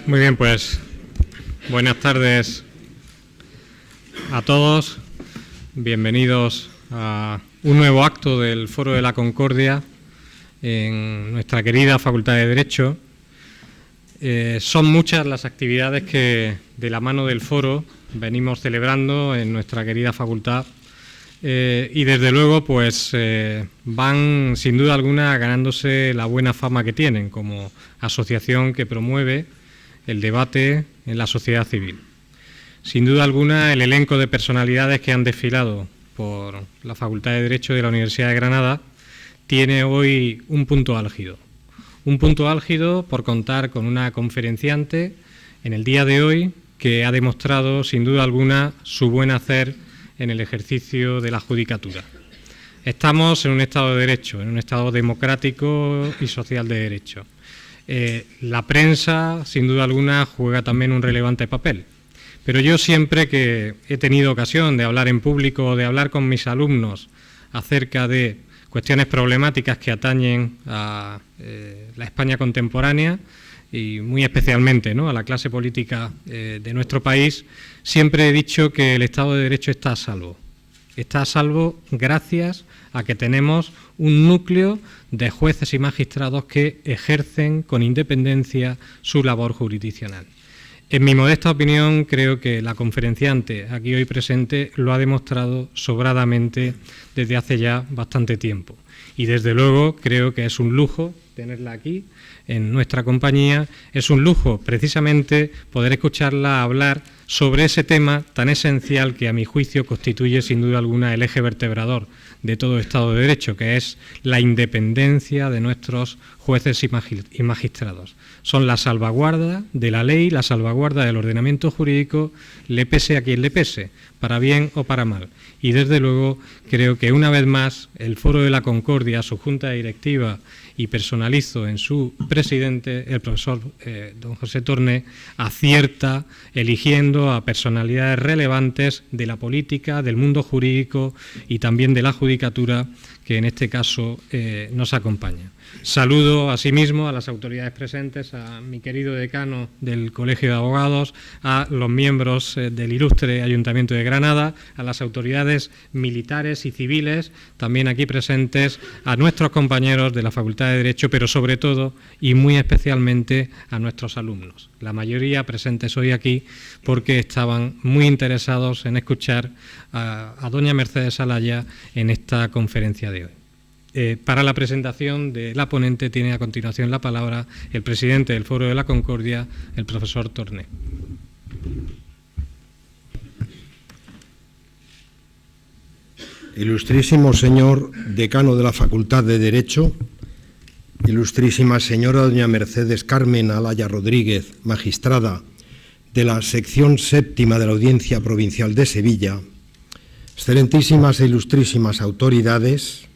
Muy bien, pues buenas tardes a todos. Bienvenidos a un nuevo acto del Foro de la Concordia en nuestra querida Facultad de Derecho. Son muchas las actividades que de la mano del Foro venimos celebrando en nuestra querida facultad y desde luego pues van sin duda alguna ganándose la buena fama que tienen como asociación que promueve el debate en la sociedad civil. Sin duda alguna el elenco de personalidades que han desfilado por la Facultad de Derecho de la Universidad de Granada tiene hoy un punto álgido. Un punto álgido por contar con una conferenciante en el día de hoy que ha demostrado sin duda alguna su buen hacer en el ejercicio de la judicatura. Estamos en un Estado de Derecho, en un Estado democrático y social de derecho. La prensa, sin duda alguna, juega también un relevante papel. Pero yo siempre que he tenido ocasión de hablar en público o de hablar con mis alumnos acerca de cuestiones problemáticas que atañen a la España contemporánea y muy especialmente, ¿no?, a la clase política de nuestro país, siempre he dicho que el Estado de Derecho está a salvo. Está a salvo gracias a que tenemos un núcleo de jueces y magistrados que ejercen con independencia su labor jurisdiccional. En mi modesta opinión, creo que la conferenciante aquí hoy presente lo ha demostrado sobradamente desde hace ya bastante tiempo. Y desde luego creo que es un lujo tenerla aquí en nuestra compañía. Es un lujo precisamente poder escucharla hablar sobre ese tema tan esencial que a mi juicio constituye sin duda alguna el eje vertebrador de todo Estado de Derecho, que es la independencia de nuestros jueces y magistrados. Son la salvaguarda de la ley, la salvaguarda del ordenamiento jurídico, le pese a quien le pese, para bien o para mal. Y desde luego creo que una vez más el Foro de la Concordia, su junta directiva y personalizo en su presidente, el profesor don José Torné, acierta eligiendo a personalidades relevantes de la política, del mundo jurídico y también de la judicatura que en este caso nos acompaña. Saludo asimismo a las autoridades presentes, a mi querido decano del Colegio de Abogados, a los miembros del ilustre Ayuntamiento de Granada, a las autoridades militares y civiles también aquí presentes, a nuestros compañeros de la Facultad de Derecho, pero sobre todo y muy especialmente a nuestros alumnos. La mayoría presentes hoy aquí porque estaban muy interesados en escuchar a doña Mercedes Alaya en esta conferencia de hoy. Para la presentación de la ponente tiene a continuación la palabra el presidente del Foro de la Concordia, el profesor Torné. Ilustrísimo señor decano de la Facultad de Derecho, ilustrísima señora doña Mercedes Carmen Alaya Rodríguez, magistrada de la sección séptima de la Audiencia Provincial de Sevilla, excelentísimas e ilustrísimas autoridades,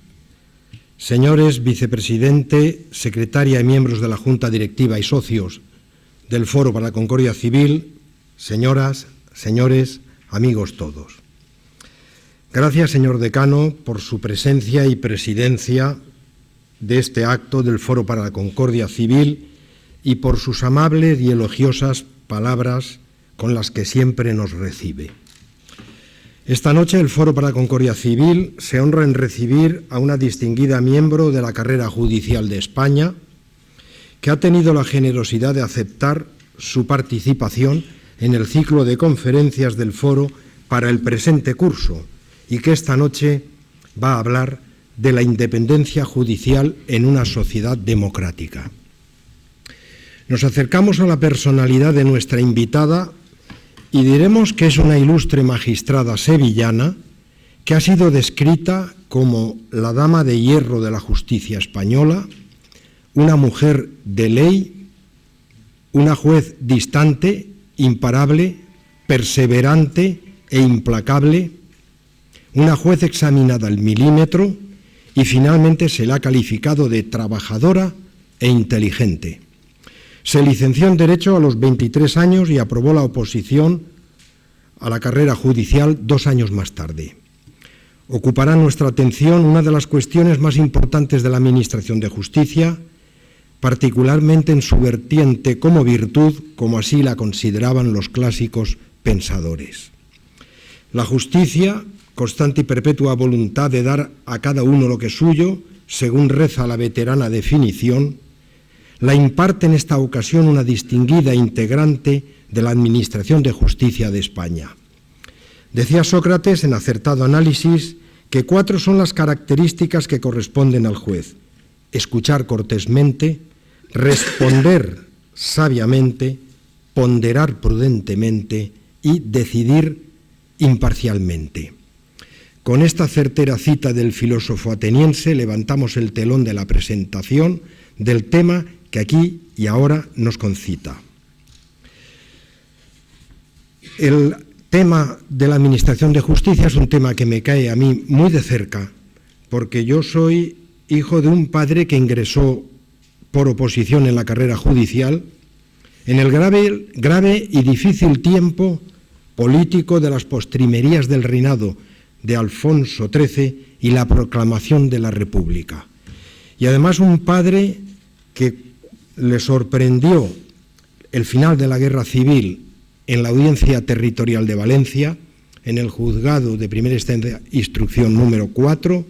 señores vicepresidente, secretaria y miembros de la Junta Directiva y socios del Foro para la Concordia Civil, señoras, señores, amigos todos. Gracias, señor decano, por su presencia y presidencia de este acto del Foro para la Concordia Civil y por sus amables y elogiosas palabras con las que siempre nos recibe. Esta noche el Foro para la Concordia Civil se honra en recibir a una distinguida miembro de la carrera judicial de España que ha tenido la generosidad de aceptar su participación en el ciclo de conferencias del Foro para el presente curso y que esta noche va a hablar de la independencia judicial en una sociedad democrática. Nos acercamos a la personalidad de nuestra invitada y diremos que es una ilustre magistrada sevillana que ha sido descrita como la dama de hierro de la justicia española, una mujer de ley, una juez distante, imparable, perseverante e implacable, una juez examinada al milímetro y finalmente se la ha calificado de trabajadora e inteligente. Se licenció en Derecho a los 23 años y aprobó la oposición a la carrera judicial 2 años más tarde. Ocupará nuestra atención una de las cuestiones más importantes de la Administración de Justicia, particularmente en su vertiente como virtud, como así la consideraban los clásicos pensadores. La justicia, constante y perpetua voluntad de dar a cada uno lo que es suyo, según reza la veterana definición, la imparte en esta ocasión una distinguida integrante de la Administración de Justicia de España. Decía Sócrates, en acertado análisis, que 4 son las características que corresponden al juez: escuchar cortésmente, responder sabiamente, ponderar prudentemente y decidir imparcialmente. Con esta certera cita del filósofo ateniense levantamos el telón de la presentación del tema que aquí y ahora nos concita. El tema de la Administración de Justicia es un tema que me cae a mí muy de cerca, porque yo soy hijo de un padre que ingresó por oposición en la carrera judicial en el grave y difícil tiempo político de las postrimerías del reinado de Alfonso XIII y la proclamación de la República. Y además un padre que le sorprendió el final de la Guerra Civil en la Audiencia Territorial de Valencia, en el Juzgado de Primera Instancia Instrucción número 4,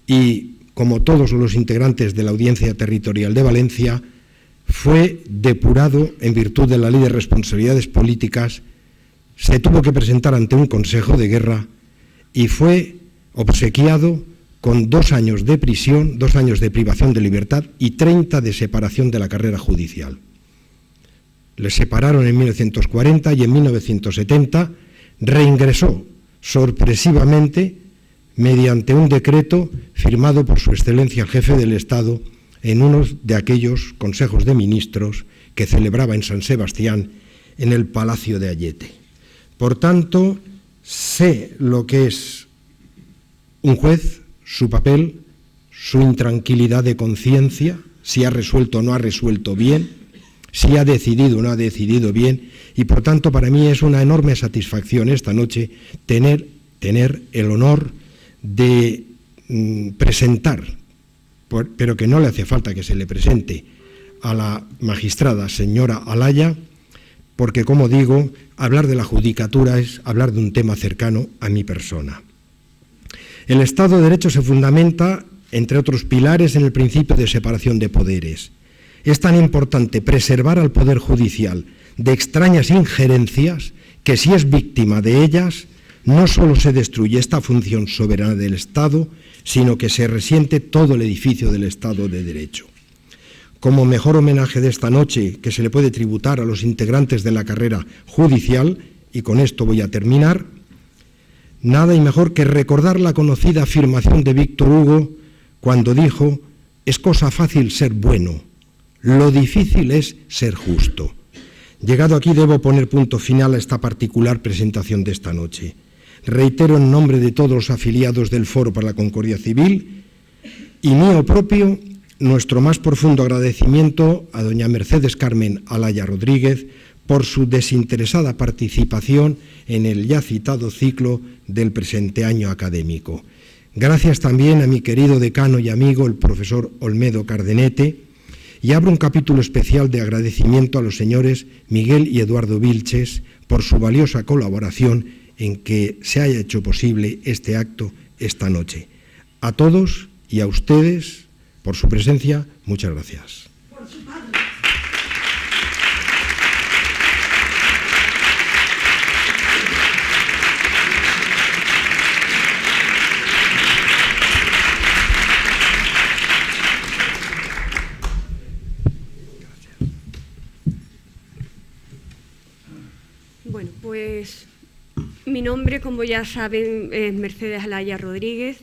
y como todos los integrantes de la Audiencia Territorial de Valencia, fue depurado en virtud de la Ley de Responsabilidades Políticas, se tuvo que presentar ante un Consejo de Guerra y fue obsequiado con 2 años de prisión, 2 años de privación de libertad y 30 de separación de la carrera judicial. Le separaron en 1940 y en 1970 reingresó sorpresivamente mediante un decreto firmado por su excelencia el jefe del Estado en uno de aquellos consejos de ministros que celebraba en San Sebastián, en el Palacio de Ayete. Por tanto, sé lo que es un juez, su papel, su intranquilidad de conciencia, si ha resuelto o no ha resuelto bien, si ha decidido o no ha decidido bien, y por tanto para mí es una enorme satisfacción esta noche tener el honor de presentar, pero que no le hace falta que se le presente, a la magistrada señora Alaya, porque, como digo, hablar de la judicatura es hablar de un tema cercano a mi persona. El Estado de Derecho se fundamenta, entre otros pilares, en el principio de separación de poderes. Es tan importante preservar al Poder Judicial de extrañas injerencias que, si es víctima de ellas, no solo se destruye esta función soberana del Estado, sino que se resiente todo el edificio del Estado de Derecho. Como mejor homenaje de esta noche que se le puede tributar a los integrantes de la carrera judicial, y con esto voy a terminar, nada y mejor que recordar la conocida afirmación de Víctor Hugo cuando dijo: es cosa fácil ser bueno, lo difícil es ser justo. Llegado aquí debo poner punto final a esta particular presentación de esta noche. Reitero en nombre de todos los afiliados del Foro para la Concordia Civil y mío propio nuestro más profundo agradecimiento a doña Mercedes Carmen Alaya Rodríguez por su desinteresada participación en el ya citado ciclo del presente año académico. Gracias también a mi querido decano y amigo, el profesor Olmedo Cardenete, y abro un capítulo especial de agradecimiento a los señores Miguel y Eduardo Vilches por su valiosa colaboración en que se haya hecho posible este acto esta noche. A todos y a ustedes, por su presencia, muchas gracias. Bueno, pues mi nombre, como ya saben, es Mercedes Alaya Rodríguez.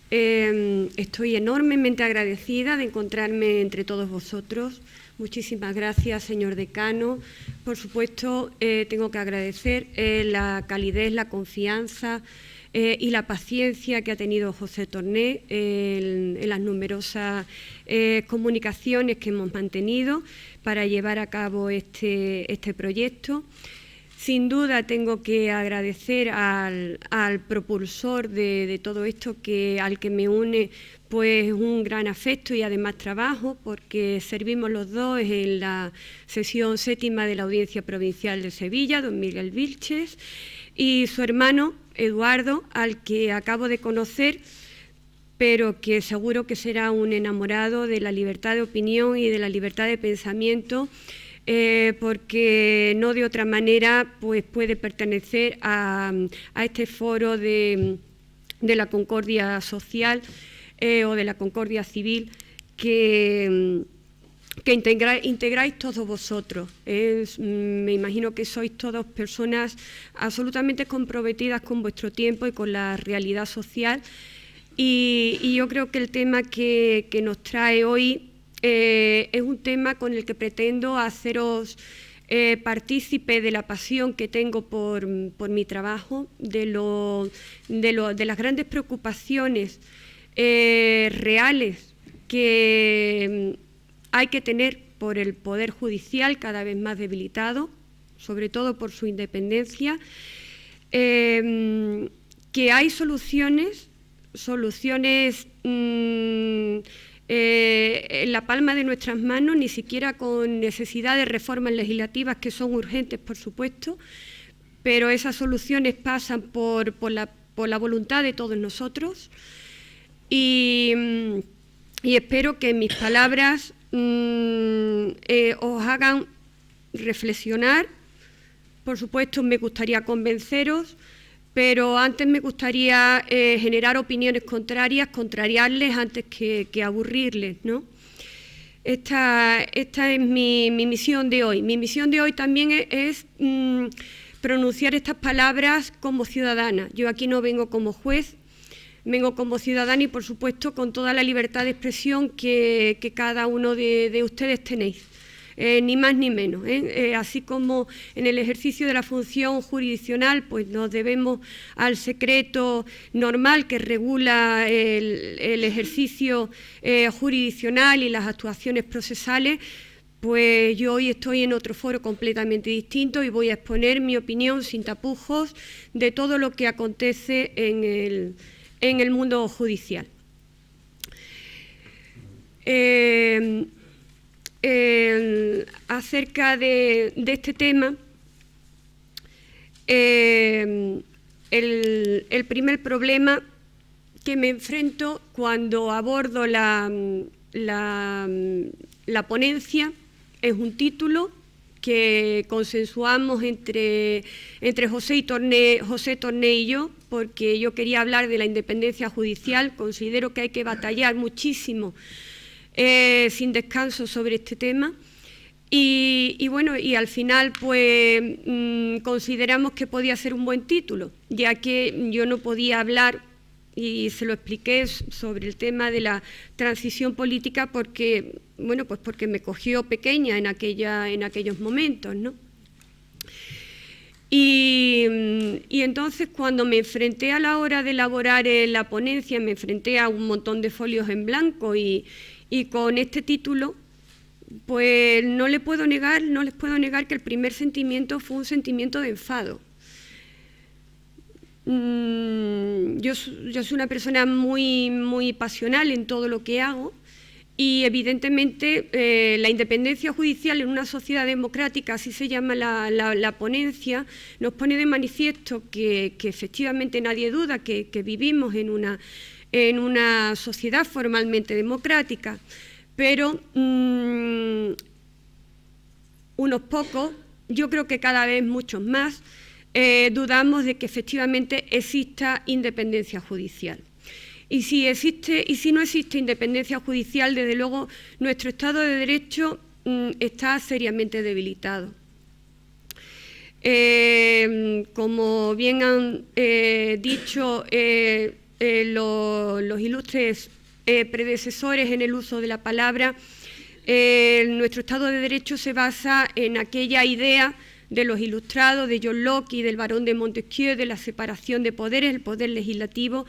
Estoy enormemente agradecida de encontrarme entre todos vosotros. Muchísimas gracias, señor decano. Por supuesto, tengo que agradecer la calidez, la confianza y la paciencia que ha tenido José Torné en las numerosas comunicaciones que hemos mantenido para llevar a cabo este proyecto. Sin duda tengo que agradecer al propulsor de todo esto, al que me une pues un gran afecto y además trabajo, porque servimos los dos en la sesión 7ª de la Audiencia Provincial de Sevilla, don Miguel Vilches, y su hermano Eduardo, al que acabo de conocer, pero que seguro que será un enamorado de la libertad de opinión y de la libertad de pensamiento, porque no de otra manera pues puede pertenecer a este foro de la concordia social o de la concordia civil que integráis todos vosotros. Me imagino que sois todas personas absolutamente comprometidas con vuestro tiempo y con la realidad social, y yo creo que el tema que nos trae hoy es un tema con el que pretendo haceros partícipe de la pasión que tengo por mi trabajo, de las grandes preocupaciones reales que hay que tener por el Poder Judicial, cada vez más debilitado, sobre todo por su independencia, que hay soluciones en la palma de nuestras manos, ni siquiera con necesidad de reformas legislativas que son urgentes, por supuesto, pero esas soluciones pasan por la voluntad de todos nosotros, y espero que mis palabras os hagan reflexionar. Por supuesto, me gustaría convenceros, pero antes me gustaría generar opiniones contrarias, contrariarles antes que aburrirles, ¿no? Esta es mi misión de hoy. Mi misión de hoy también es pronunciar estas palabras como ciudadana. Yo aquí no vengo como juez, vengo como ciudadana y, por supuesto, con toda la libertad de expresión que cada uno de ustedes tenéis. Ni más ni menos, así como en el ejercicio de la función jurisdiccional pues nos debemos al secreto normal que regula el ejercicio jurisdiccional y las actuaciones procesales, pues yo hoy estoy en otro foro completamente distinto y voy a exponer mi opinión sin tapujos de todo lo que acontece en el mundo judicial. Acerca de este tema, el primer problema que me enfrento cuando abordo la ponencia es un título que consensuamos entre José Torné y yo, porque yo quería hablar de la independencia judicial. Considero que hay que batallar muchísimo sin descanso sobre este tema, y bueno, y al final pues consideramos que podía ser un buen título, ya que yo no podía hablar, y se lo expliqué, sobre el tema de la transición política porque, bueno, pues porque me cogió pequeña en aquellos momentos, ¿no? Y entonces, cuando me enfrenté a la hora de elaborar la ponencia, me enfrenté a un montón de folios en blanco y con este título, pues no les puedo negar que el primer sentimiento fue un sentimiento de enfado. Yo soy una persona muy, muy pasional en todo lo que hago, y evidentemente la independencia judicial en una sociedad democrática, así se llama la ponencia, nos pone de manifiesto que efectivamente nadie duda que vivimos en una sociedad formalmente democrática, pero unos pocos, yo creo que cada vez muchos más, dudamos de que efectivamente exista independencia judicial. Y si no existe independencia judicial, desde luego nuestro Estado de Derecho está seriamente debilitado. Como bien han dicho los ilustres predecesores en el uso de la palabra, nuestro Estado de Derecho se basa en aquella idea de los ilustrados, de John Locke y del barón de Montesquieu, de la separación de poderes, el poder legislativo,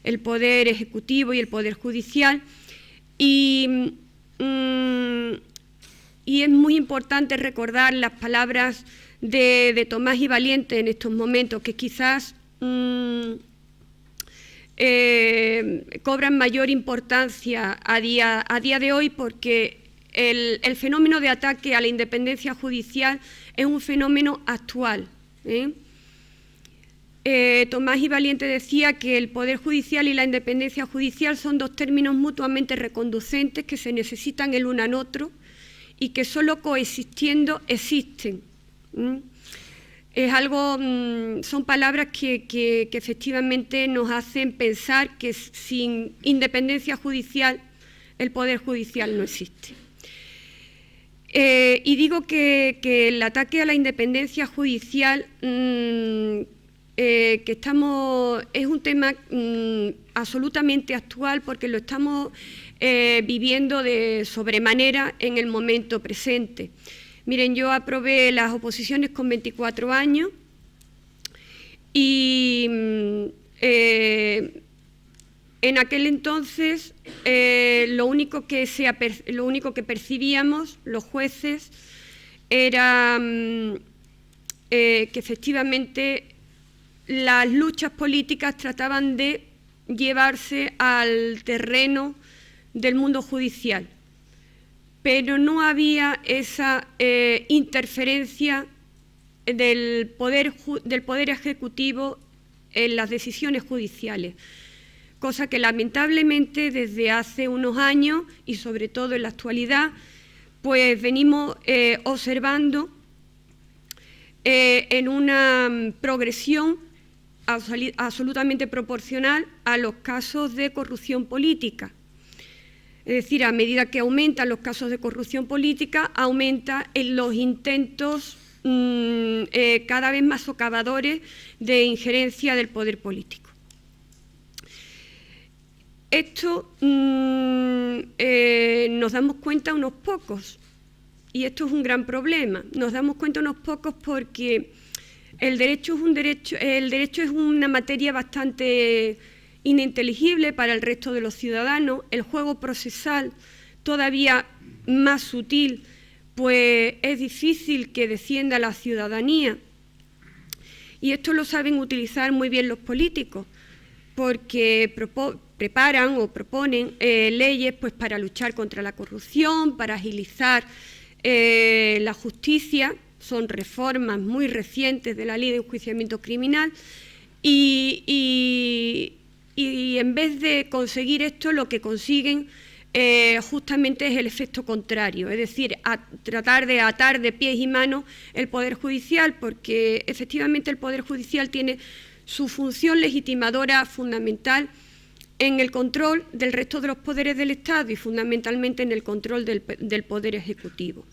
el poder ejecutivo y el poder judicial. Y es muy importante recordar las palabras de Tomás y Valiente en estos momentos, que quizás cobran mayor importancia a día de hoy, porque el fenómeno de ataque a la independencia judicial es un fenómeno actual. Tomás y Valiente decía que el Poder Judicial y la independencia judicial son dos términos mutuamente reconducentes que se necesitan el uno al otro y que solo coexistiendo existen. Es algo, son palabras que efectivamente nos hacen pensar que sin independencia judicial el Poder Judicial no existe. Y digo que el ataque a la independencia judicial es un tema absolutamente actual, porque lo estamos viviendo de sobremanera en el momento presente. Miren, yo aprobé las oposiciones con 24 años y en aquel entonces lo único que percibíamos los jueces era que efectivamente las luchas políticas trataban de llevarse al terreno del mundo judicial, pero no había esa interferencia del poder Ejecutivo en las decisiones judiciales, cosa que lamentablemente desde hace unos años y sobre todo en la actualidad pues venimos observando en una progresión absolutamente proporcional a los casos de corrupción política. Es decir, a medida que aumentan los casos de corrupción política, aumentan los intentos cada vez más socavadores de injerencia del poder político. Esto nos damos cuenta unos pocos, y esto es un gran problema. Nos damos cuenta unos pocos porque el derecho es una materia bastante ininteligible para el resto de los ciudadanos. El juego procesal todavía más sutil, pues es difícil que descienda a la ciudadanía. Y esto lo saben utilizar muy bien los políticos, porque preparan o proponen leyes pues, para luchar contra la corrupción, para agilizar la justicia. Son reformas muy recientes de la Ley de Enjuiciamiento Criminal y en vez de conseguir esto, lo que consiguen justamente es el efecto contrario, es decir, tratar de atar de pies y manos el Poder Judicial, porque efectivamente el Poder Judicial tiene su función legitimadora fundamental en el control del resto de los poderes del Estado y fundamentalmente en el control del Poder Ejecutivo.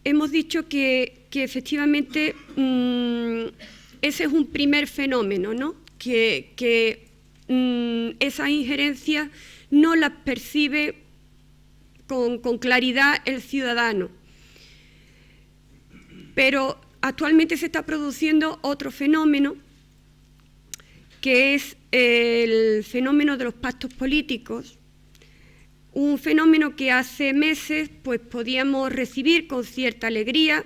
Hemos dicho que efectivamente ese es un primer fenómeno, ¿no? Que esas injerencias no las percibe con claridad el ciudadano. Pero actualmente se está produciendo otro fenómeno, que es el fenómeno de los pactos políticos. Un fenómeno que hace meses pues, podíamos recibir con cierta alegría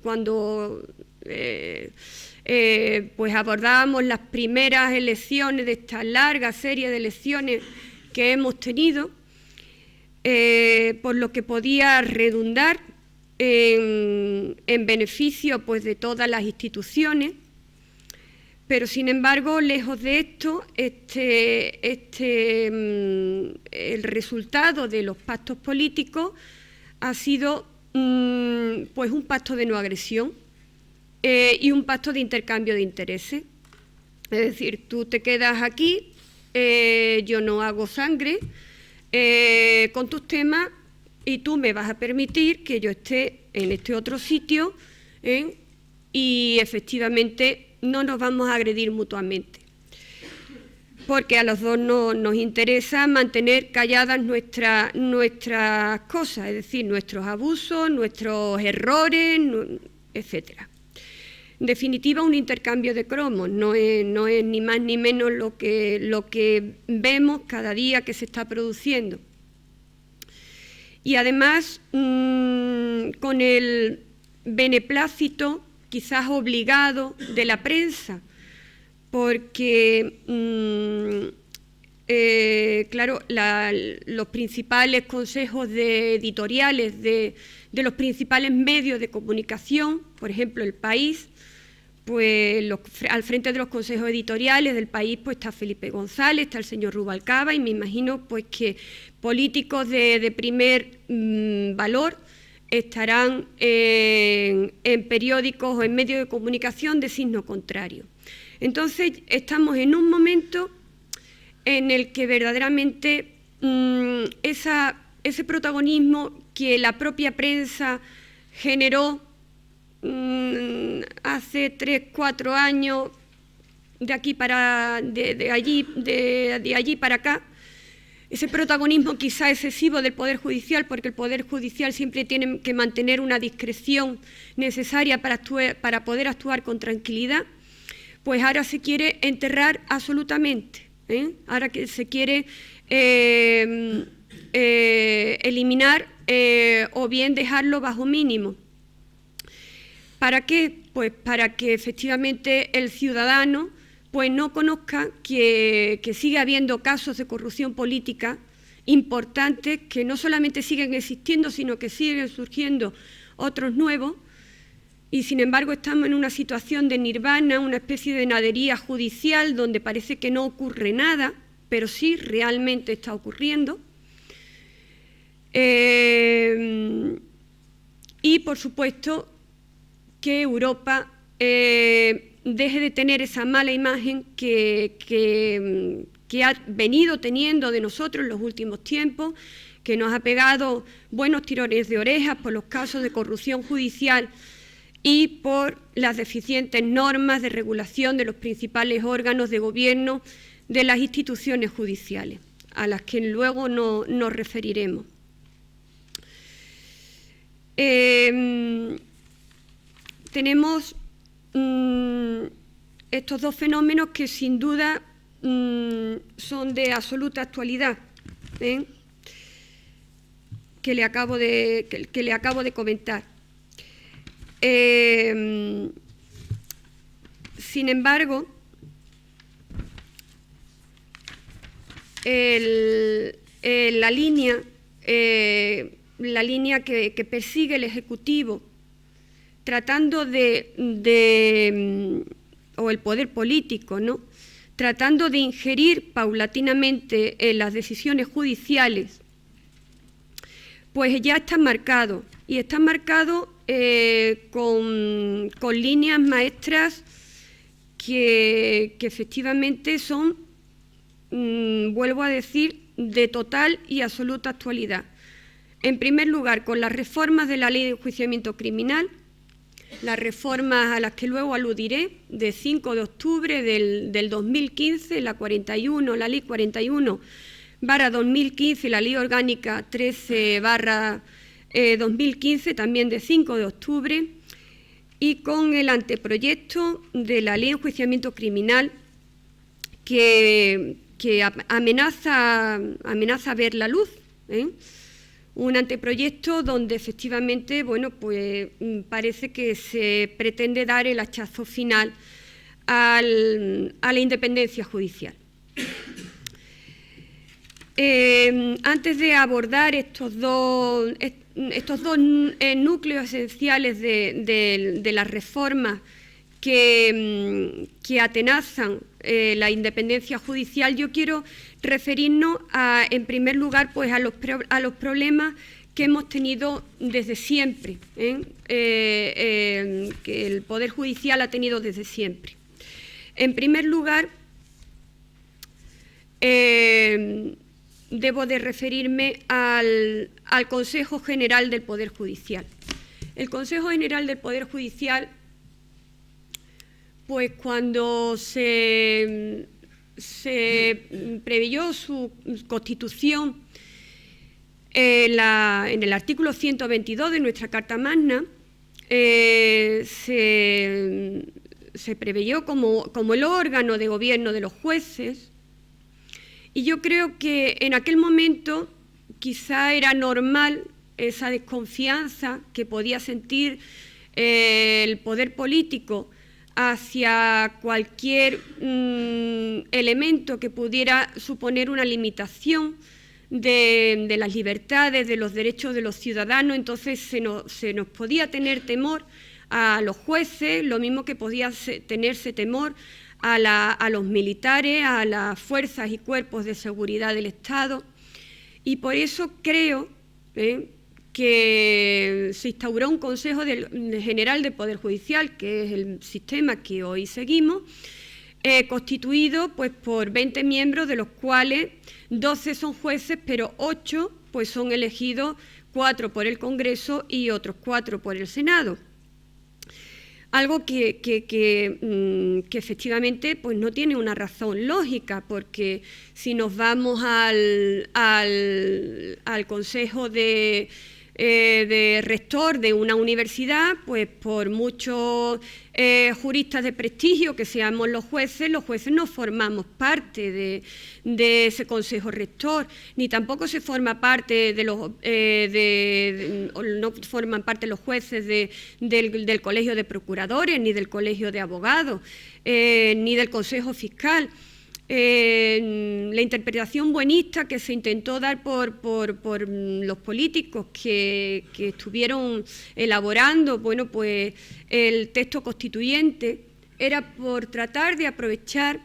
cuando pues abordábamos las primeras elecciones de esta larga serie de elecciones que hemos tenido, por lo que podía redundar en beneficio pues, de todas las instituciones. Pero, sin embargo, lejos de esto, el resultado de los pactos políticos ha sido pues un pacto de no agresión y un pacto de intercambio de intereses. Es decir, tú te quedas aquí, yo no hago sangre con tus temas y tú me vas a permitir que yo esté en este otro sitio y efectivamente no nos vamos a agredir mutuamente, porque a los dos nos interesa mantener calladas nuestras cosas, es decir, nuestros abusos, nuestros errores, etcétera. En definitiva, un intercambio de cromos, no es ni más ni menos lo que vemos cada día que se está produciendo. y además con el beneplácito, quizás obligado, de la prensa, porque, claro, los principales consejos editoriales de los principales medios de comunicación, por ejemplo, El País, pues al frente de los consejos editoriales del País pues está Felipe González, está el señor Rubalcaba, y me imagino pues que políticos de primer valor estarán en periódicos o en medios de comunicación de signo contrario. Entonces, estamos en un momento en el que verdaderamente ese protagonismo que la propia prensa generó hace 3, 4 años, de allí para acá, ese protagonismo quizá excesivo del Poder Judicial, porque el Poder Judicial siempre tiene que mantener una discreción necesaria para poder actuar con tranquilidad, pues ahora se quiere enterrar absolutamente, ahora que se quiere eliminar o bien dejarlo bajo mínimo. ¿Para qué? Pues para que efectivamente el ciudadano pues no conozca que sigue habiendo casos de corrupción política importantes, que no solamente siguen existiendo, sino que siguen surgiendo otros nuevos, y sin embargo estamos en una situación de nirvana, una especie de nadería judicial donde parece que no ocurre nada, pero sí realmente está ocurriendo. Y por supuesto que Europa deje de tener esa mala imagen que ha venido teniendo de nosotros en los últimos tiempos, que nos ha pegado buenos tirones de orejas por los casos de corrupción judicial y por las deficientes normas de regulación de los principales órganos de gobierno de las instituciones judiciales, a las que luego nos referiremos. Tenemos estos dos fenómenos que sin duda son de absoluta actualidad, que le acabo de comentar. Sin embargo, la línea que persigue el Ejecutivo, tratando o el poder político, ¿no?, tratando de injerir paulatinamente en las decisiones judiciales, pues ya está marcado, y está marcado con líneas maestras que efectivamente son, vuelvo a decir, de total y absoluta actualidad. En primer lugar, con las reformas de la Ley de Enjuiciamiento Criminal, las reformas a las que luego aludiré, de 5 de octubre del 2015, la Ley 41/2015 y la Ley Orgánica 13/2015, también de 5 de octubre, y con el anteproyecto de la Ley de Enjuiciamiento Criminal que amenaza ver la luz, un anteproyecto donde efectivamente, bueno, pues parece que se pretende dar el hachazo final a la independencia judicial. Antes de abordar estos dos núcleos esenciales de las reformas que atenazan la independencia judicial, yo quiero referirnos en primer lugar pues a los problemas que hemos tenido desde siempre, que el Poder Judicial ha tenido desde siempre. En primer lugar, debo de referirme al Consejo General del Poder Judicial. El Consejo General del Poder Judicial, pues cuando se preveyó su constitución en el artículo 122 de nuestra Carta Magna, se preveyó como el órgano de gobierno de los jueces, y yo creo que en aquel momento quizá era normal esa desconfianza que podía sentir el poder político hacia cualquier elemento que pudiera suponer una limitación de las libertades, de los derechos de los ciudadanos. Entonces se nos podía tener temor a los jueces, lo mismo que podía tenerse temor a los militares, a las fuerzas y cuerpos de seguridad del Estado. Y por eso creo que se instauró un Consejo General del Poder Judicial, que es el sistema que hoy seguimos, constituido pues, por 20 miembros, de los cuales 12 son jueces, pero 8 pues, son elegidos, 4 por el Congreso y otros 4 por el Senado. Algo que efectivamente pues, no tiene una razón lógica, porque si nos vamos al Consejo de rector de una universidad, pues por muchos juristas de prestigio que seamos los jueces no formamos parte de ese consejo rector, ni tampoco se forma parte no forman parte los jueces del colegio de procuradores, ni del colegio de abogados, ni del consejo fiscal. La interpretación buenista que se intentó dar por los políticos que estuvieron elaborando, bueno, pues el texto constituyente era por tratar de aprovechar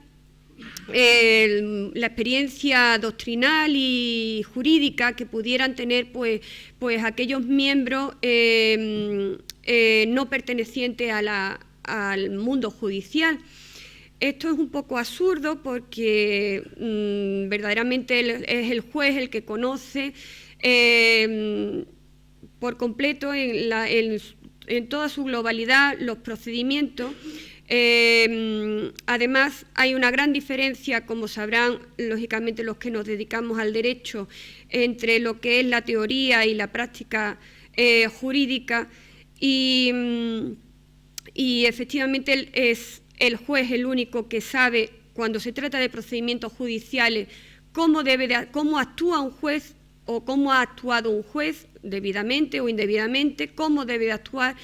la experiencia doctrinal y jurídica que pudieran tener pues aquellos miembros no pertenecientes al mundo judicial. Esto es un poco absurdo porque verdaderamente es el juez el que conoce por completo en toda su globalidad los procedimientos. Además, hay una gran diferencia, como sabrán lógicamente los que nos dedicamos al derecho, entre lo que es la teoría y la práctica jurídica, y efectivamente es el juez el único que sabe, cuando se trata de procedimientos judiciales, cómo actúa un juez o cómo ha actuado un juez, debidamente o indebidamente, cómo debe de actuar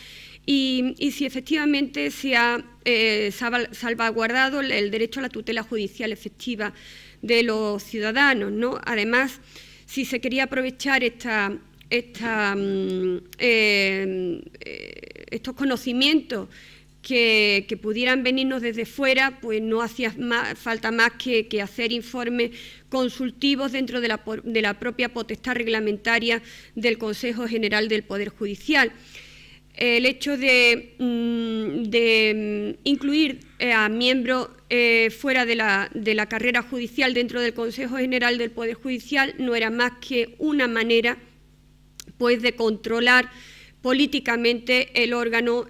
y si efectivamente se ha salvaguardado el derecho a la tutela judicial efectiva de los ciudadanos, ¿no? Además, si se quería aprovechar estos conocimientos que pudieran venirnos desde fuera, pues no hacía falta más que hacer informes consultivos dentro de la propia potestad reglamentaria del Consejo General del Poder Judicial. El hecho de incluir a miembros fuera de la carrera judicial dentro del Consejo General del Poder Judicial no era más que una manera pues, de controlar políticamente el órgano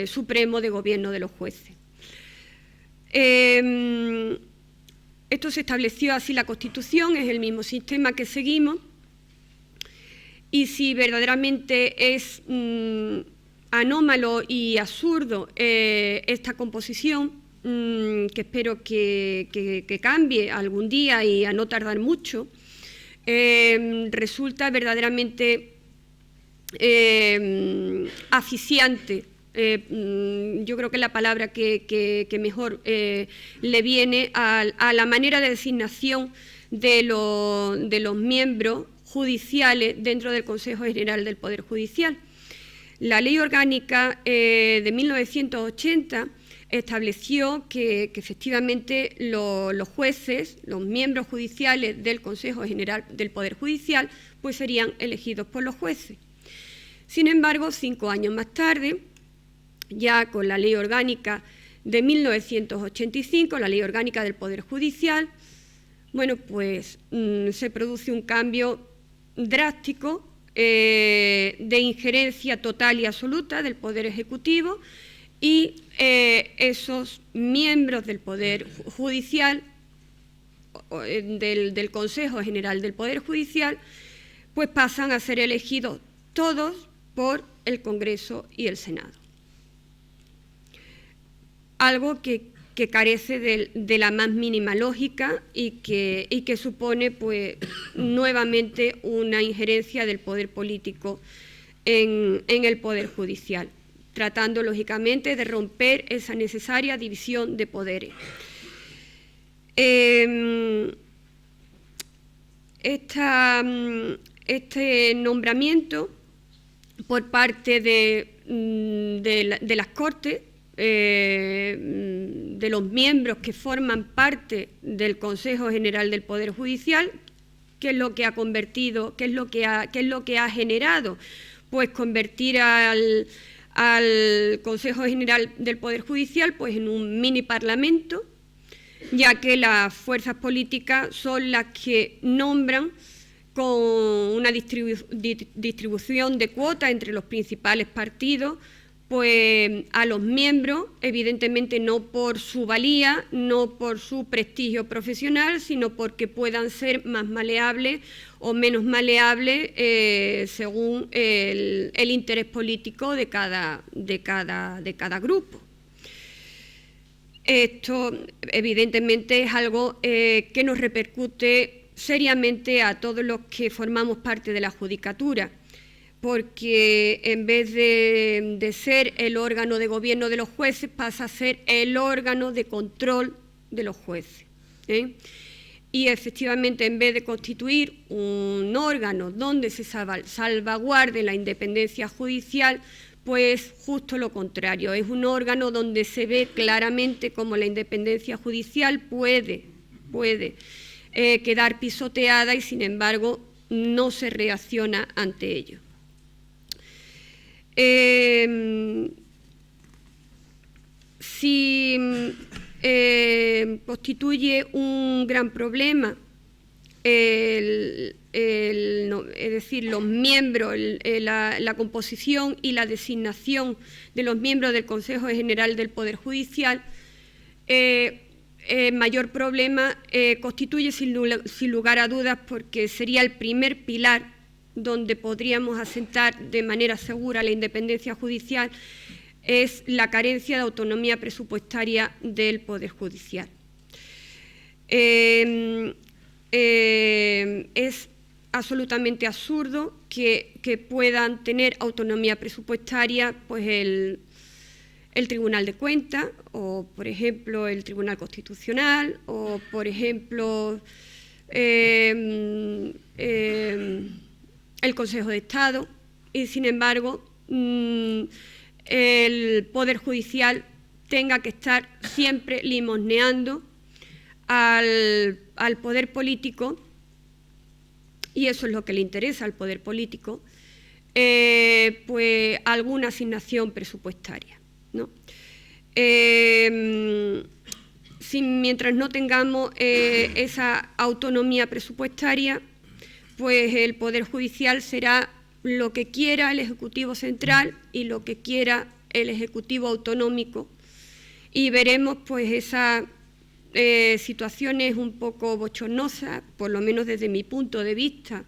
supremo de gobierno de los jueces. Esto se estableció así la Constitución, es el mismo sistema que seguimos, y si verdaderamente es anómalo y absurdo esta composición, que espero que cambie algún día y a no tardar mucho, resulta verdaderamente asfixiante. Yo creo que es la palabra que mejor le viene a la manera de designación de los miembros judiciales dentro del Consejo General del Poder Judicial. La Ley Orgánica de 1980 estableció que efectivamente los jueces, los miembros judiciales del Consejo General del Poder Judicial, pues serían elegidos por los jueces. Sin embargo, 5 años más tarde, ya con la Ley Orgánica de 1985, la Ley Orgánica del Poder Judicial, bueno, pues se produce un cambio drástico de injerencia total y absoluta del Poder Ejecutivo y esos miembros del Poder Judicial, del Consejo General del Poder Judicial, pues pasan a ser elegidos todos por el Congreso y el Senado. Algo que que carece de la más mínima lógica y que supone pues nuevamente una injerencia del poder político en el poder judicial, tratando lógicamente de romper esa necesaria división de poderes. Este nombramiento por parte de las Cortes, de los miembros que forman parte del Consejo General del Poder Judicial, ¿qué es lo que ha convertido, qué es lo que ha generado? Pues convertir al Consejo General del Poder Judicial pues en un mini parlamento, ya que las fuerzas políticas son las que nombran con una distribución de cuotas entre los principales partidos, pues a los miembros, evidentemente no por su valía, no por su prestigio profesional, sino porque puedan ser más maleables o menos maleables según el interés político de cada grupo. Esto, evidentemente, es algo que nos repercute seriamente a todos los que formamos parte de la judicatura, porque en vez de ser el órgano de gobierno de los jueces, pasa a ser el órgano de control de los jueces. Y efectivamente, en vez de constituir un órgano donde se salvaguarde la independencia judicial, pues justo lo contrario, es un órgano donde se ve claramente cómo la independencia judicial puede quedar pisoteada y, sin embargo, no se reacciona ante ello. Si constituye un gran problema es decir, los miembros, la composición y la designación de los miembros del Consejo General del Poder Judicial, mayor problema constituye sin lugar a dudas, porque sería el primer pilar donde podríamos asentar de manera segura la independencia judicial, es la carencia de autonomía presupuestaria del Poder Judicial. Es absolutamente absurdo que puedan tener autonomía presupuestaria pues el Tribunal de Cuentas o, por ejemplo, el Tribunal Constitucional o, por ejemplo, el Consejo de Estado, y, sin embargo, el Poder Judicial tenga que estar siempre limosneando al poder político, y eso es lo que le interesa al poder político, pues alguna asignación presupuestaria, ¿no? Mientras no tengamos esa autonomía presupuestaria, pues el Poder Judicial será lo que quiera el Ejecutivo Central y lo que quiera el Ejecutivo Autonómico, y veremos pues esas situaciones un poco bochornosas, por lo menos desde mi punto de vista,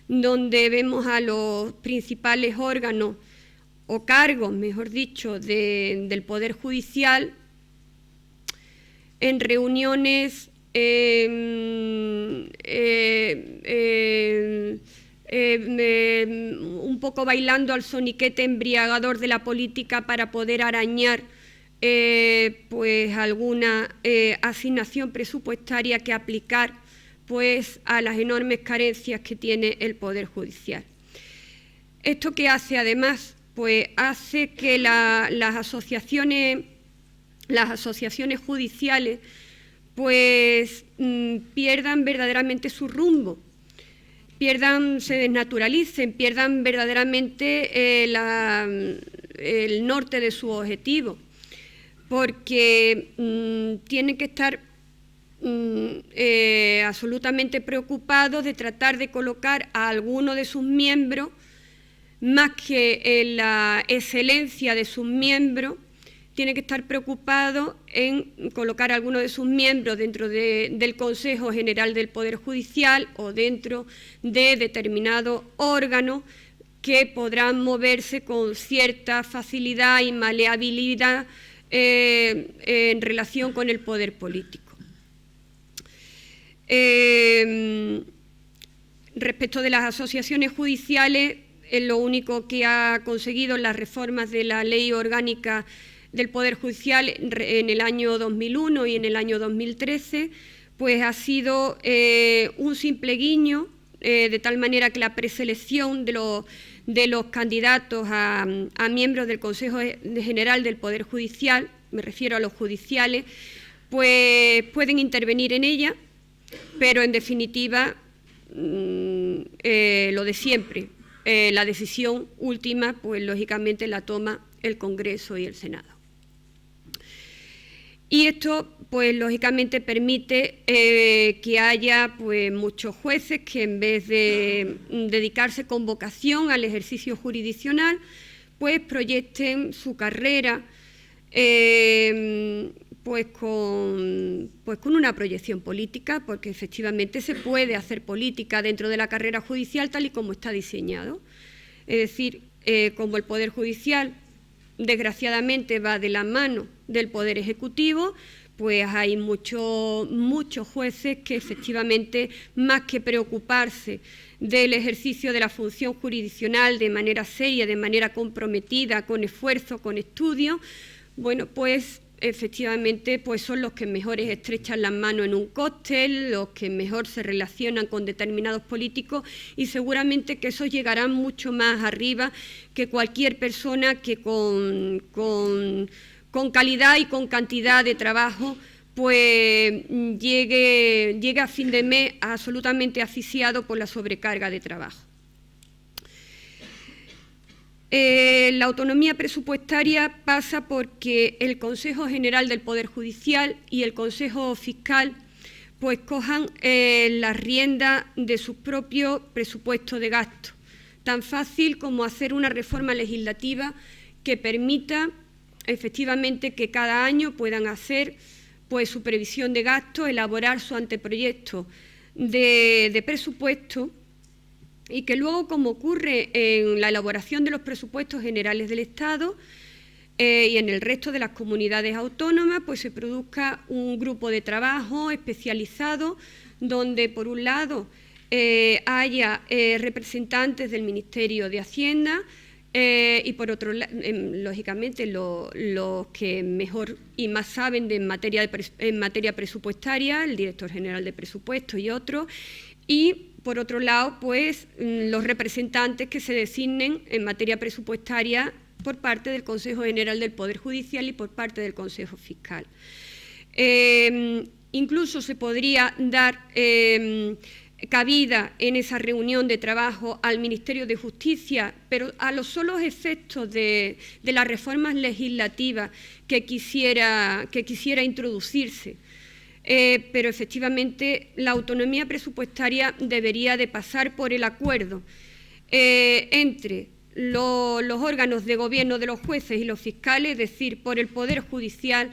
donde vemos a los principales órganos o cargos, mejor dicho, del Poder Judicial en reuniones un poco bailando al soniquete embriagador de la política para poder arañar pues alguna asignación presupuestaria que aplicar pues a las enormes carencias que tiene el Poder Judicial. ¿Esto qué hace además? Pues hace que las asociaciones judiciales pues pierdan verdaderamente su rumbo, se desnaturalicen, pierdan verdaderamente el norte de su objetivo, porque tienen que estar absolutamente preocupados de tratar de colocar a alguno de sus miembros, más que en la excelencia de sus miembros, tiene que estar preocupado en colocar a alguno de sus miembros dentro del Consejo General del Poder Judicial o dentro de determinados órganos que podrán moverse con cierta facilidad y maleabilidad en relación con el poder político. Respecto de las asociaciones judiciales, lo único que ha conseguido las reformas de la Ley Orgánica del Poder Judicial en el año 2001 y en el año 2013, pues ha sido un simple guiño, de tal manera que la preselección de los candidatos a miembros del Consejo General del Poder Judicial, me refiero a los judiciales, pues pueden intervenir en ella, pero en definitiva lo de siempre, la decisión última, pues lógicamente la toma el Congreso y el Senado. Y esto, pues lógicamente permite que haya pues muchos jueces que en vez de dedicarse con vocación al ejercicio jurisdiccional, pues proyecten su carrera pues con una proyección política, porque efectivamente se puede hacer política dentro de la carrera judicial tal y como está diseñado. Es decir, como el Poder Judicial desgraciadamente va de la mano del Poder Ejecutivo, pues hay muchos jueces que efectivamente, más que preocuparse del ejercicio de la función jurisdiccional de manera seria, de manera comprometida, con esfuerzo, con estudio, bueno, pues efectivamente pues son los que mejor estrechan las manos en un cóctel, los que mejor se relacionan con determinados políticos, y seguramente que esos llegarán mucho más arriba que cualquier persona que con calidad y con cantidad de trabajo pues llegue a fin de mes absolutamente asfixiado por la sobrecarga de trabajo. La autonomía presupuestaria pasa porque el Consejo General del Poder Judicial y el Consejo Fiscal pues cojan las riendas de sus propios presupuestos de gasto. Tan fácil como hacer una reforma legislativa que permita efectivamente que cada año puedan hacer pues su previsión de gasto, elaborar su anteproyecto de presupuesto, y que luego, como ocurre en la elaboración de los presupuestos generales del Estado y en el resto de las comunidades autónomas, pues se produzca un grupo de trabajo especializado donde, por un lado, haya representantes del Ministerio de Hacienda y, por otro lado, lógicamente, los que mejor y más saben en materia presupuestaria, el director general de presupuestos y otros, y por otro lado, pues los representantes que se designen en materia presupuestaria por parte del Consejo General del Poder Judicial y por parte del Consejo Fiscal. Incluso se podría dar cabida en esa reunión de trabajo al Ministerio de Justicia, pero a los solos efectos de las reformas legislativas que quisiera introducirse. Pero efectivamente la autonomía presupuestaria debería de pasar por el acuerdo entre los órganos de gobierno de los jueces y los fiscales, es decir, por el Poder Judicial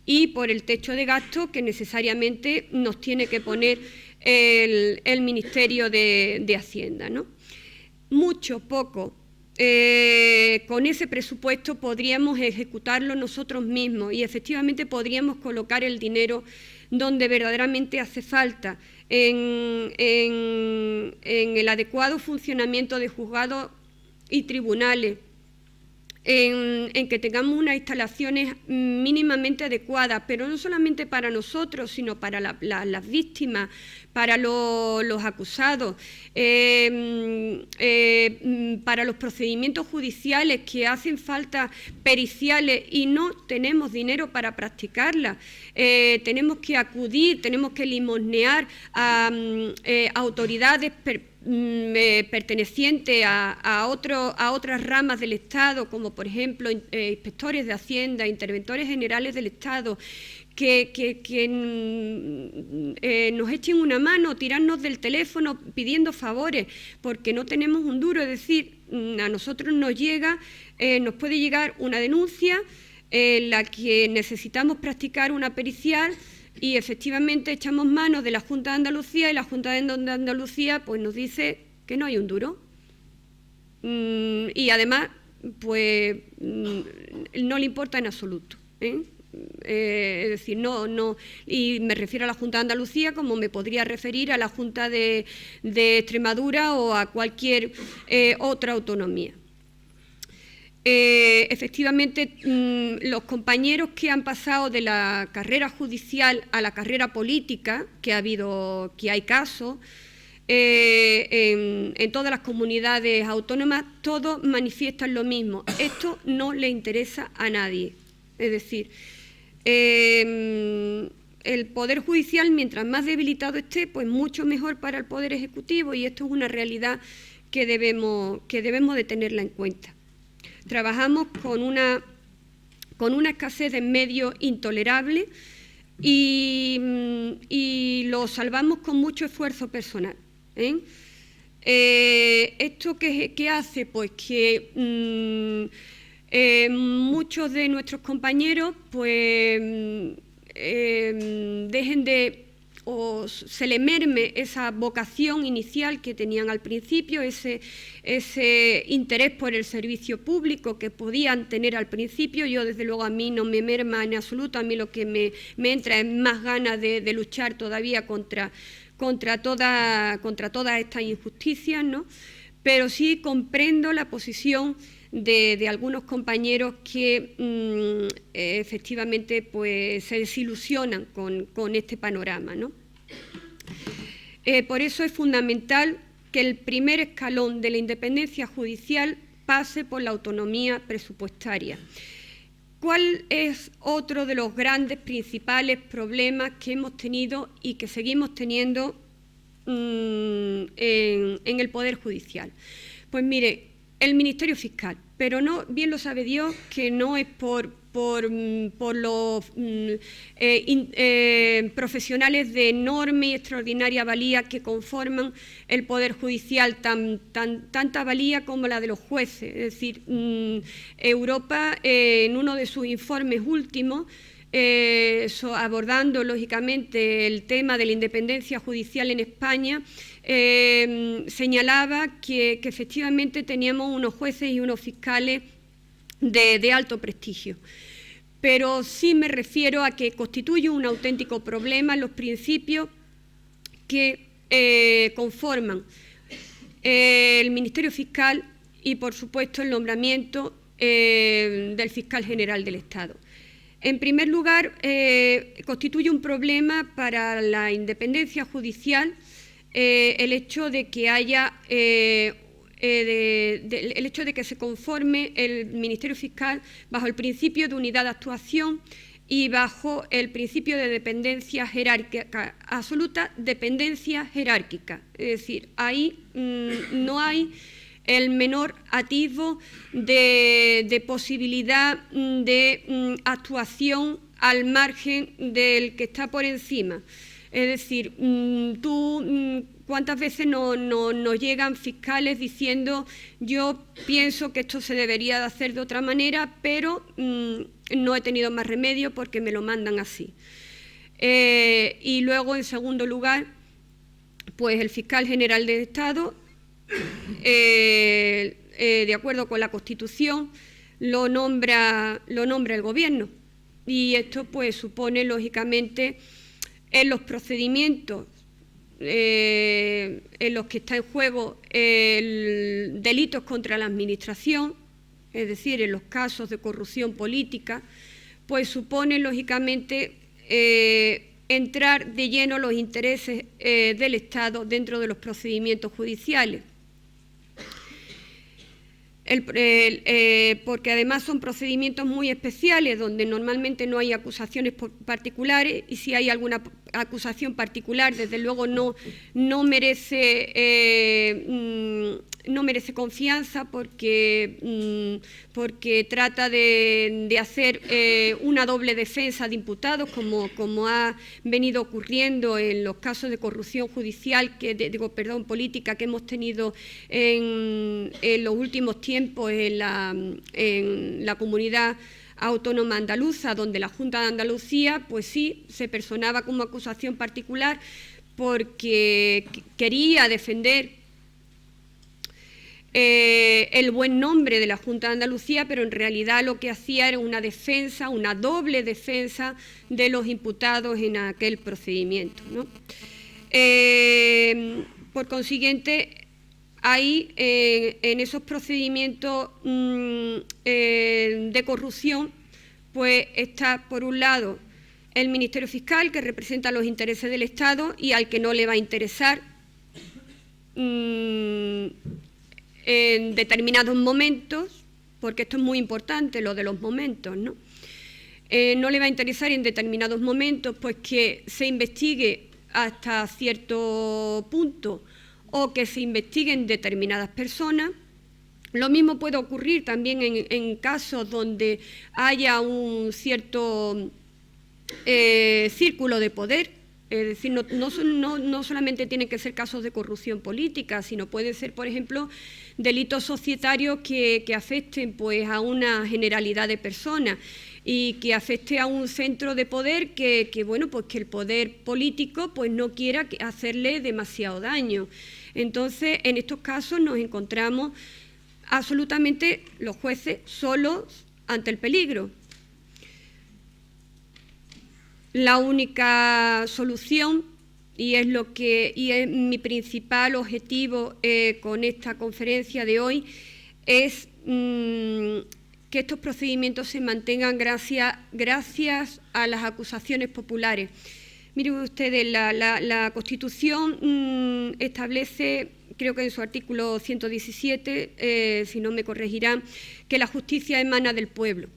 y por el techo de gasto que necesariamente nos tiene que poner el Ministerio de Hacienda, ¿no? Mucho, poco. Con ese presupuesto podríamos ejecutarlo nosotros mismos y efectivamente podríamos colocar el dinero donde verdaderamente hace falta, en el adecuado funcionamiento de juzgados y tribunales, en que tengamos unas instalaciones mínimamente adecuadas, pero no solamente para nosotros, sino para las víctimas, para los acusados, para los procedimientos judiciales que hacen falta periciales y no tenemos dinero para practicarlas. Tenemos que acudir, tenemos que limosnear a autoridades pertenecientes a otras ramas del Estado, como por ejemplo inspectores de Hacienda, interventores generales del Estado, que nos echen una mano, tirarnos del teléfono pidiendo favores, porque no tenemos un duro. Es decir, a nosotros nos puede llegar una denuncia en la que necesitamos practicar una pericial y efectivamente echamos mano de la Junta de Andalucía y la Junta de Andalucía pues nos dice que no hay un duro. Y además pues no le importa en absoluto. Es decir, no, y me refiero a la Junta de Andalucía como me podría referir a la Junta de Extremadura o a cualquier otra autonomía. Efectivamente, los compañeros que han pasado de la carrera judicial a la carrera política, que hay casos, en todas las comunidades autónomas, todos manifiestan lo mismo. Esto no le interesa a nadie. Es decir, el Poder Judicial, mientras más debilitado esté, pues mucho mejor para el Poder Ejecutivo, y esto es una realidad que debemos de tenerla en cuenta. Trabajamos con una escasez de medios intolerable y lo salvamos con mucho esfuerzo personal. ¿Esto qué hace? Pues que muchos de nuestros compañeros pues dejen de, o se le merme esa vocación inicial que tenían al principio, ese interés por el servicio público que podían tener al principio. Yo, desde luego, a mí no me merma en absoluto, a mí lo que me entra es más ganas de luchar todavía contra todas estas injusticias, ¿no? Pero sí comprendo la posición de algunos compañeros que efectivamente pues, se desilusionan con este panorama, ¿no? Por eso es fundamental que el primer escalón de la independencia judicial pase por la autonomía presupuestaria. ¿Cuál es otro de los grandes, principales problemas que hemos tenido y que seguimos teniendo en el Poder Judicial? Pues mire, el Ministerio Fiscal, pero no, bien lo sabe Dios, que no es por los profesionales de enorme y extraordinaria valía que conforman el Poder Judicial, tanta valía como la de los jueces. Es decir, Europa, en uno de sus informes últimos, abordando lógicamente el tema de la independencia judicial en España, señalaba que efectivamente teníamos unos jueces y unos fiscales de alto prestigio. Pero sí me refiero a que constituye un auténtico problema los principios que conforman el Ministerio Fiscal y, por supuesto, el nombramiento del Fiscal General del Estado. En primer lugar, constituye un problema para la independencia judicial el hecho de que haya el hecho de que se conforme el Ministerio Fiscal bajo el principio de unidad de actuación y bajo el principio de dependencia jerárquica, absoluta dependencia jerárquica. Es decir, ahí no hay el menor atisbo de posibilidad de actuación al margen del que está por encima. Es decir, ¿cuántas veces nos llegan fiscales diciendo yo pienso que esto se debería de hacer de otra manera, pero no he tenido más remedio porque me lo mandan así? Y luego, en segundo lugar, pues el Fiscal General del Estado, de acuerdo con la Constitución, lo nombra el Gobierno. Y esto pues supone, lógicamente, en los procedimientos en los que está en juego delitos contra la Administración, es decir, en los casos de corrupción política, pues supone, lógicamente, entrar de lleno los intereses del Estado dentro de los procedimientos judiciales. Porque además son procedimientos muy especiales donde normalmente no hay acusaciones particulares, y si hay alguna acusación particular, desde luego no merece confianza porque trata de hacer una doble defensa de imputados, como ha venido ocurriendo en los casos de corrupción judicial, política que hemos tenido en los últimos tiempos en la comunidad autónoma andaluza, donde la Junta de Andalucía pues sí se personaba como acusación particular porque quería defender el buen nombre de la Junta de Andalucía, pero en realidad lo que hacía era una defensa, una doble defensa de los imputados en aquel procedimiento, ¿no? Por consiguiente, hay en esos procedimientos de corrupción, pues está por un lado el Ministerio Fiscal, que representa los intereses del Estado y al que no le va a interesar en determinados momentos, porque esto es muy importante, lo de los momentos, ¿no? No le va a interesar en determinados momentos pues que se investigue hasta cierto punto o que se investiguen determinadas personas. Lo mismo puede ocurrir también en casos donde haya un cierto círculo de poder, es decir, no solamente tienen que ser casos de corrupción política, sino puede ser, por ejemplo, delitos societarios que afecten pues, a una generalidad de personas y que afecte a un centro de poder que el poder político pues, no quiera hacerle demasiado daño. Entonces, en estos casos nos encontramos absolutamente los jueces solos ante el peligro. La única solución, y es mi principal objetivo con esta conferencia de hoy, es que estos procedimientos se mantengan gracias a las acusaciones populares. Miren ustedes, la Constitución establece, creo que en su artículo 117, si no me corregirán, que la justicia emana del pueblo,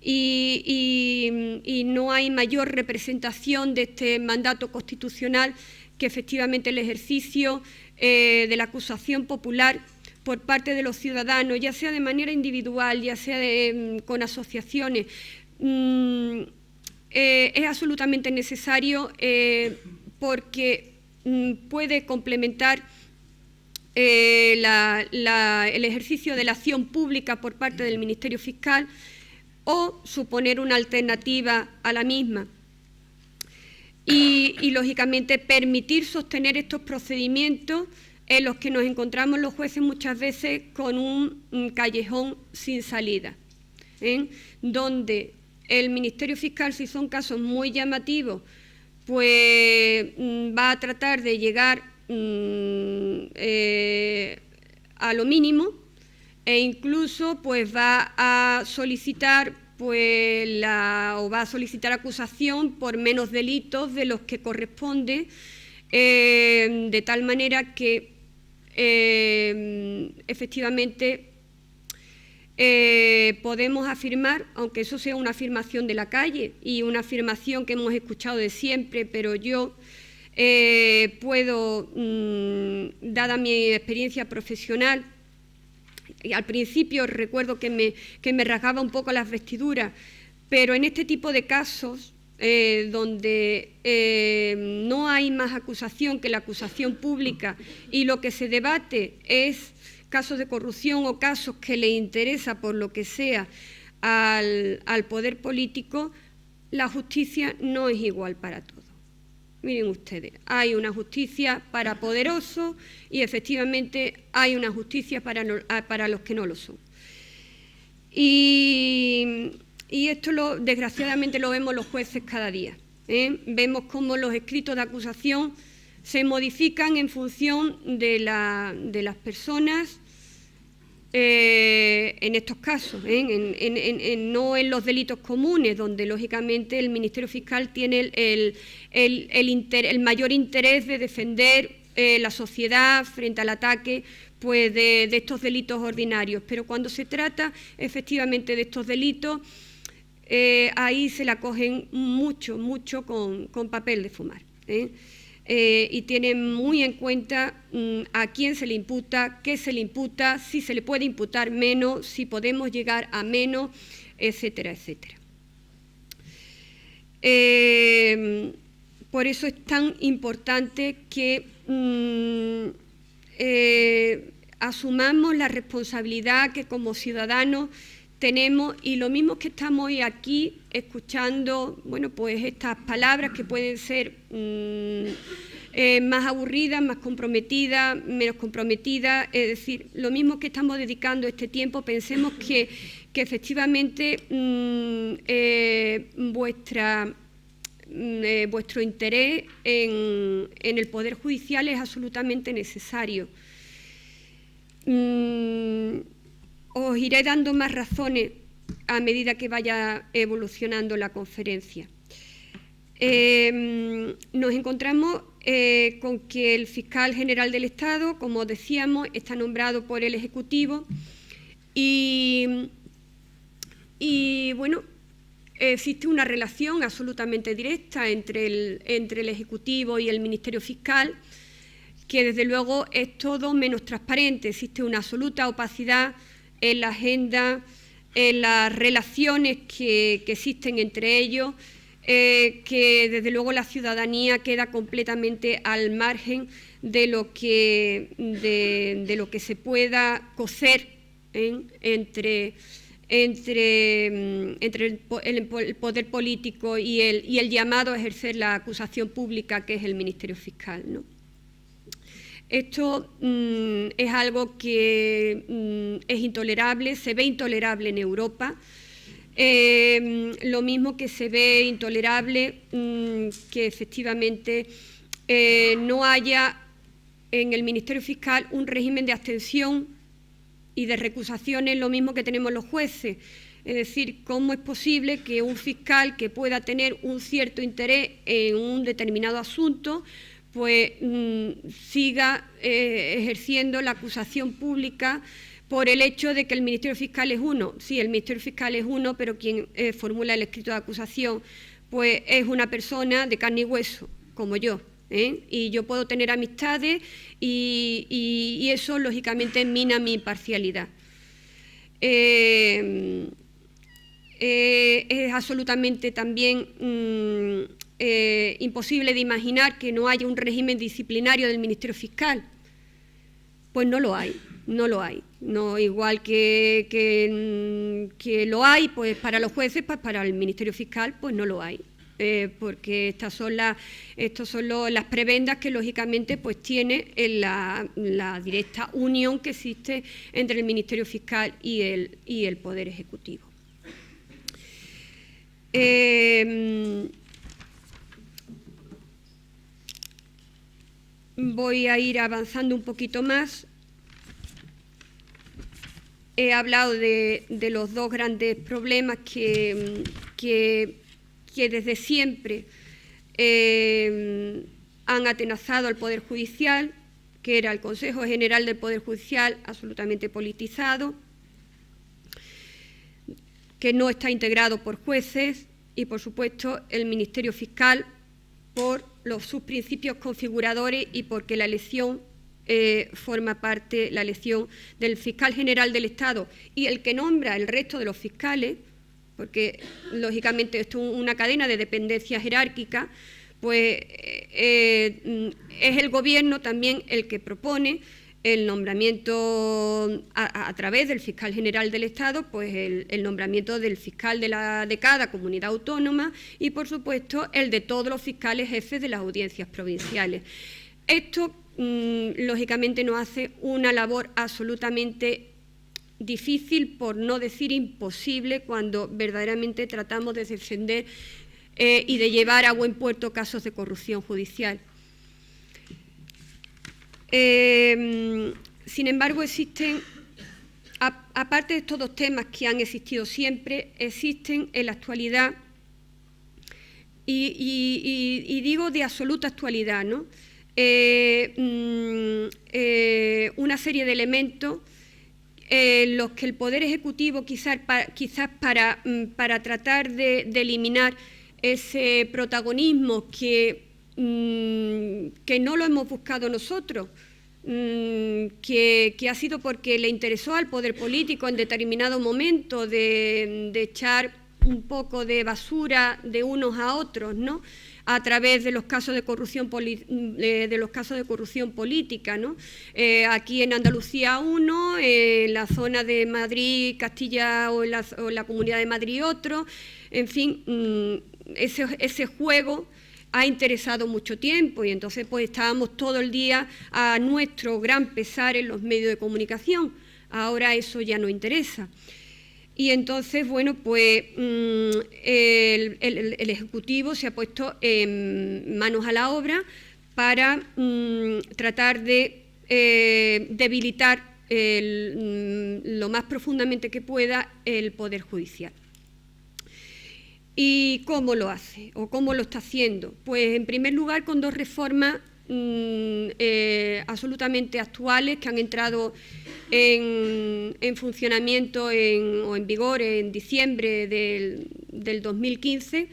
y no hay mayor representación de este mandato constitucional que efectivamente el ejercicio de la acusación popular por parte de los ciudadanos, ya sea de manera individual, ya sea con asociaciones. Es absolutamente necesario porque puede complementar el ejercicio de la acción pública por parte del Ministerio Fiscal o suponer una alternativa a la misma. Y lógicamente, permitir sostener estos procedimientos en los que nos encontramos los jueces muchas veces con un callejón sin salida, donde el Ministerio Fiscal, si son casos muy llamativos, pues va a tratar de llegar a lo mínimo e incluso pues va a solicitar acusación por menos delitos de los que corresponde, de tal manera que efectivamente podemos afirmar, aunque eso sea una afirmación de la calle y una afirmación que hemos escuchado de siempre, pero yo puedo, dada mi experiencia profesional, y al principio recuerdo que me rasgaba un poco las vestiduras, pero en este tipo de casos donde no hay más acusación que la acusación pública y lo que se debate es casos de corrupción o casos que le interesa por lo que sea al poder político, la justicia no es igual para todos. Miren ustedes, hay una justicia para poderosos y efectivamente hay una justicia para los que no lo son. Y esto desgraciadamente lo vemos los jueces cada día. Vemos cómo los escritos de acusación se modifican en función de las personas en estos casos, no en los delitos comunes, donde lógicamente el Ministerio Fiscal tiene el mayor interés de defender la sociedad frente al ataque pues, de estos delitos ordinarios. Pero cuando se trata efectivamente de estos delitos, ahí se la cogen mucho con papel de fumar. Y tienen muy en cuenta a quién se le imputa, qué se le imputa, si se le puede imputar menos, si podemos llegar a menos, etcétera, etcétera. Por eso es tan importante que asumamos la responsabilidad que como ciudadanos tenemos, y lo mismo que estamos hoy aquí escuchando, bueno, pues estas palabras que pueden ser más aburridas, más comprometidas, menos comprometidas. Es decir, lo mismo que estamos dedicando este tiempo, pensemos que efectivamente vuestro interés en el Poder Judicial es absolutamente necesario. Os iré dando más razones a medida que vaya evolucionando la conferencia. Nos encontramos con que el fiscal general del Estado, como decíamos, está nombrado por el Ejecutivo y bueno, existe una relación absolutamente directa entre el Ejecutivo y el Ministerio Fiscal, que desde luego es todo menos transparente. Existe una absoluta opacidad en la agenda, en las relaciones que existen entre ellos, que desde luego la ciudadanía queda completamente al margen de lo que se pueda cocer entre el poder político y el llamado a ejercer la acusación pública, que es el Ministerio Fiscal, ¿no? Esto es algo que es intolerable, se ve intolerable en Europa. Lo mismo que se ve intolerable que efectivamente no haya en el Ministerio Fiscal un régimen de abstención y de recusaciones, lo mismo que tenemos los jueces. Es decir, ¿cómo es posible que un fiscal que pueda tener un cierto interés en un determinado asunto pues siga ejerciendo la acusación pública por el hecho de que el Ministerio Fiscal es uno? Sí, el Ministerio Fiscal es uno, pero quien formula el escrito de acusación pues es una persona de carne y hueso, como yo, y yo puedo tener amistades y eso lógicamente mina mi imparcialidad. Es absolutamente también imposible de imaginar que no haya un régimen disciplinario del Ministerio Fiscal. Pues no lo hay, no lo hay. No, igual que lo hay pues para los jueces, pues para el Ministerio Fiscal pues no lo hay. Porque estas son las prebendas que lógicamente pues tiene la directa unión que existe entre el Ministerio Fiscal y el Poder Ejecutivo. Voy a ir avanzando un poquito más. He hablado de los dos grandes problemas que desde siempre han atenazado al Poder Judicial, que era el Consejo General del Poder Judicial, absolutamente politizado, que no está integrado por jueces, y, por supuesto, el Ministerio Fiscal por sus principios configuradores y porque la elección forma parte, la elección del fiscal general del Estado y el que nombra el resto de los fiscales, porque lógicamente esto es una cadena de dependencia jerárquica, pues es el Gobierno también el que propone el nombramiento a través del fiscal general del Estado, pues el nombramiento del fiscal de cada comunidad autónoma y, por supuesto, el de todos los fiscales jefes de las audiencias provinciales. Esto, lógicamente, nos hace una labor absolutamente difícil, por no decir imposible, cuando verdaderamente tratamos de defender y de llevar a buen puerto casos de corrupción judicial. Sin embargo, existen, aparte de estos dos temas que han existido siempre, existen en la actualidad, y digo de absoluta actualidad, ¿no? Una serie de elementos en los que el Poder Ejecutivo, quizás para tratar de eliminar ese protagonismo que no lo hemos buscado nosotros, que ha sido porque le interesó al poder político en determinado momento de echar un poco de basura de unos a otros, ¿no?, a través de los casos de corrupción política, ¿no? Aquí en Andalucía uno, en la zona de Madrid, Castilla o en la Comunidad de Madrid otro, en fin, ese juego ha interesado mucho tiempo y entonces pues estábamos todo el día a nuestro gran pesar en los medios de comunicación. Ahora eso ya no interesa. Y entonces, bueno, pues el Ejecutivo se ha puesto manos a la obra para tratar de debilitar lo más profundamente que pueda el Poder Judicial. ¿Y cómo lo hace o cómo lo está haciendo? Pues en primer lugar con dos reformas absolutamente actuales que han entrado en funcionamiento o en vigor en diciembre del 2015.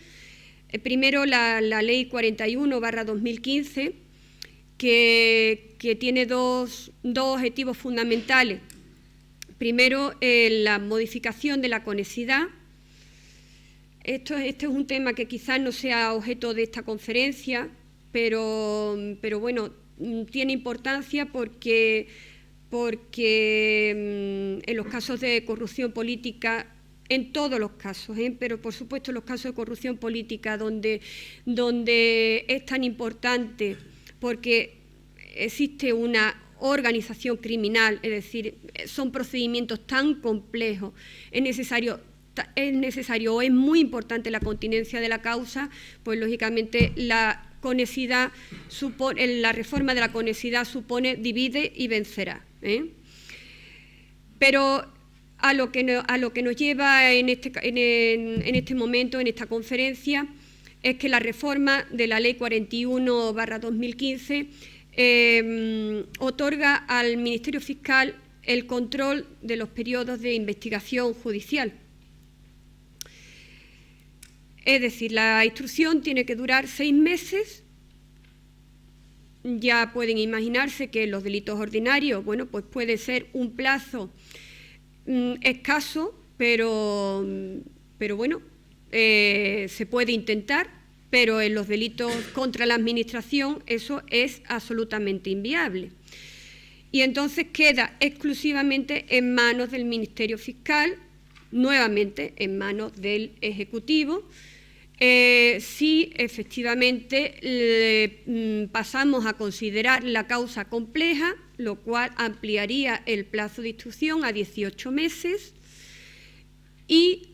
Primero la Ley 41/2015, que tiene dos objetivos fundamentales. Primero, la modificación de la conexidad. Este es un tema que quizás no sea objeto de esta conferencia, pero bueno, tiene importancia porque en los casos de corrupción política, en todos los casos, pero por supuesto en los casos de corrupción política donde es tan importante porque existe una organización criminal, es decir, son procedimientos tan complejos, es necesario o es muy importante la continencia de la causa, pues lógicamente la reforma de la conexidad supone divide y vencerá. Pero a lo que nos lleva en este momento, en esta conferencia, es que la reforma de la Ley 41/2015 otorga al Ministerio Fiscal el control de los periodos de investigación judicial. Es decir, la instrucción tiene que durar 6 meses. Ya pueden imaginarse que los delitos ordinarios, bueno, pues puede ser un plazo escaso, pero bueno, se puede intentar, pero en los delitos contra la Administración eso es absolutamente inviable. Y entonces queda exclusivamente en manos del Ministerio Fiscal, nuevamente en manos del Ejecutivo, si efectivamente pasamos a considerar la causa compleja, lo cual ampliaría el plazo de instrucción a 18 meses y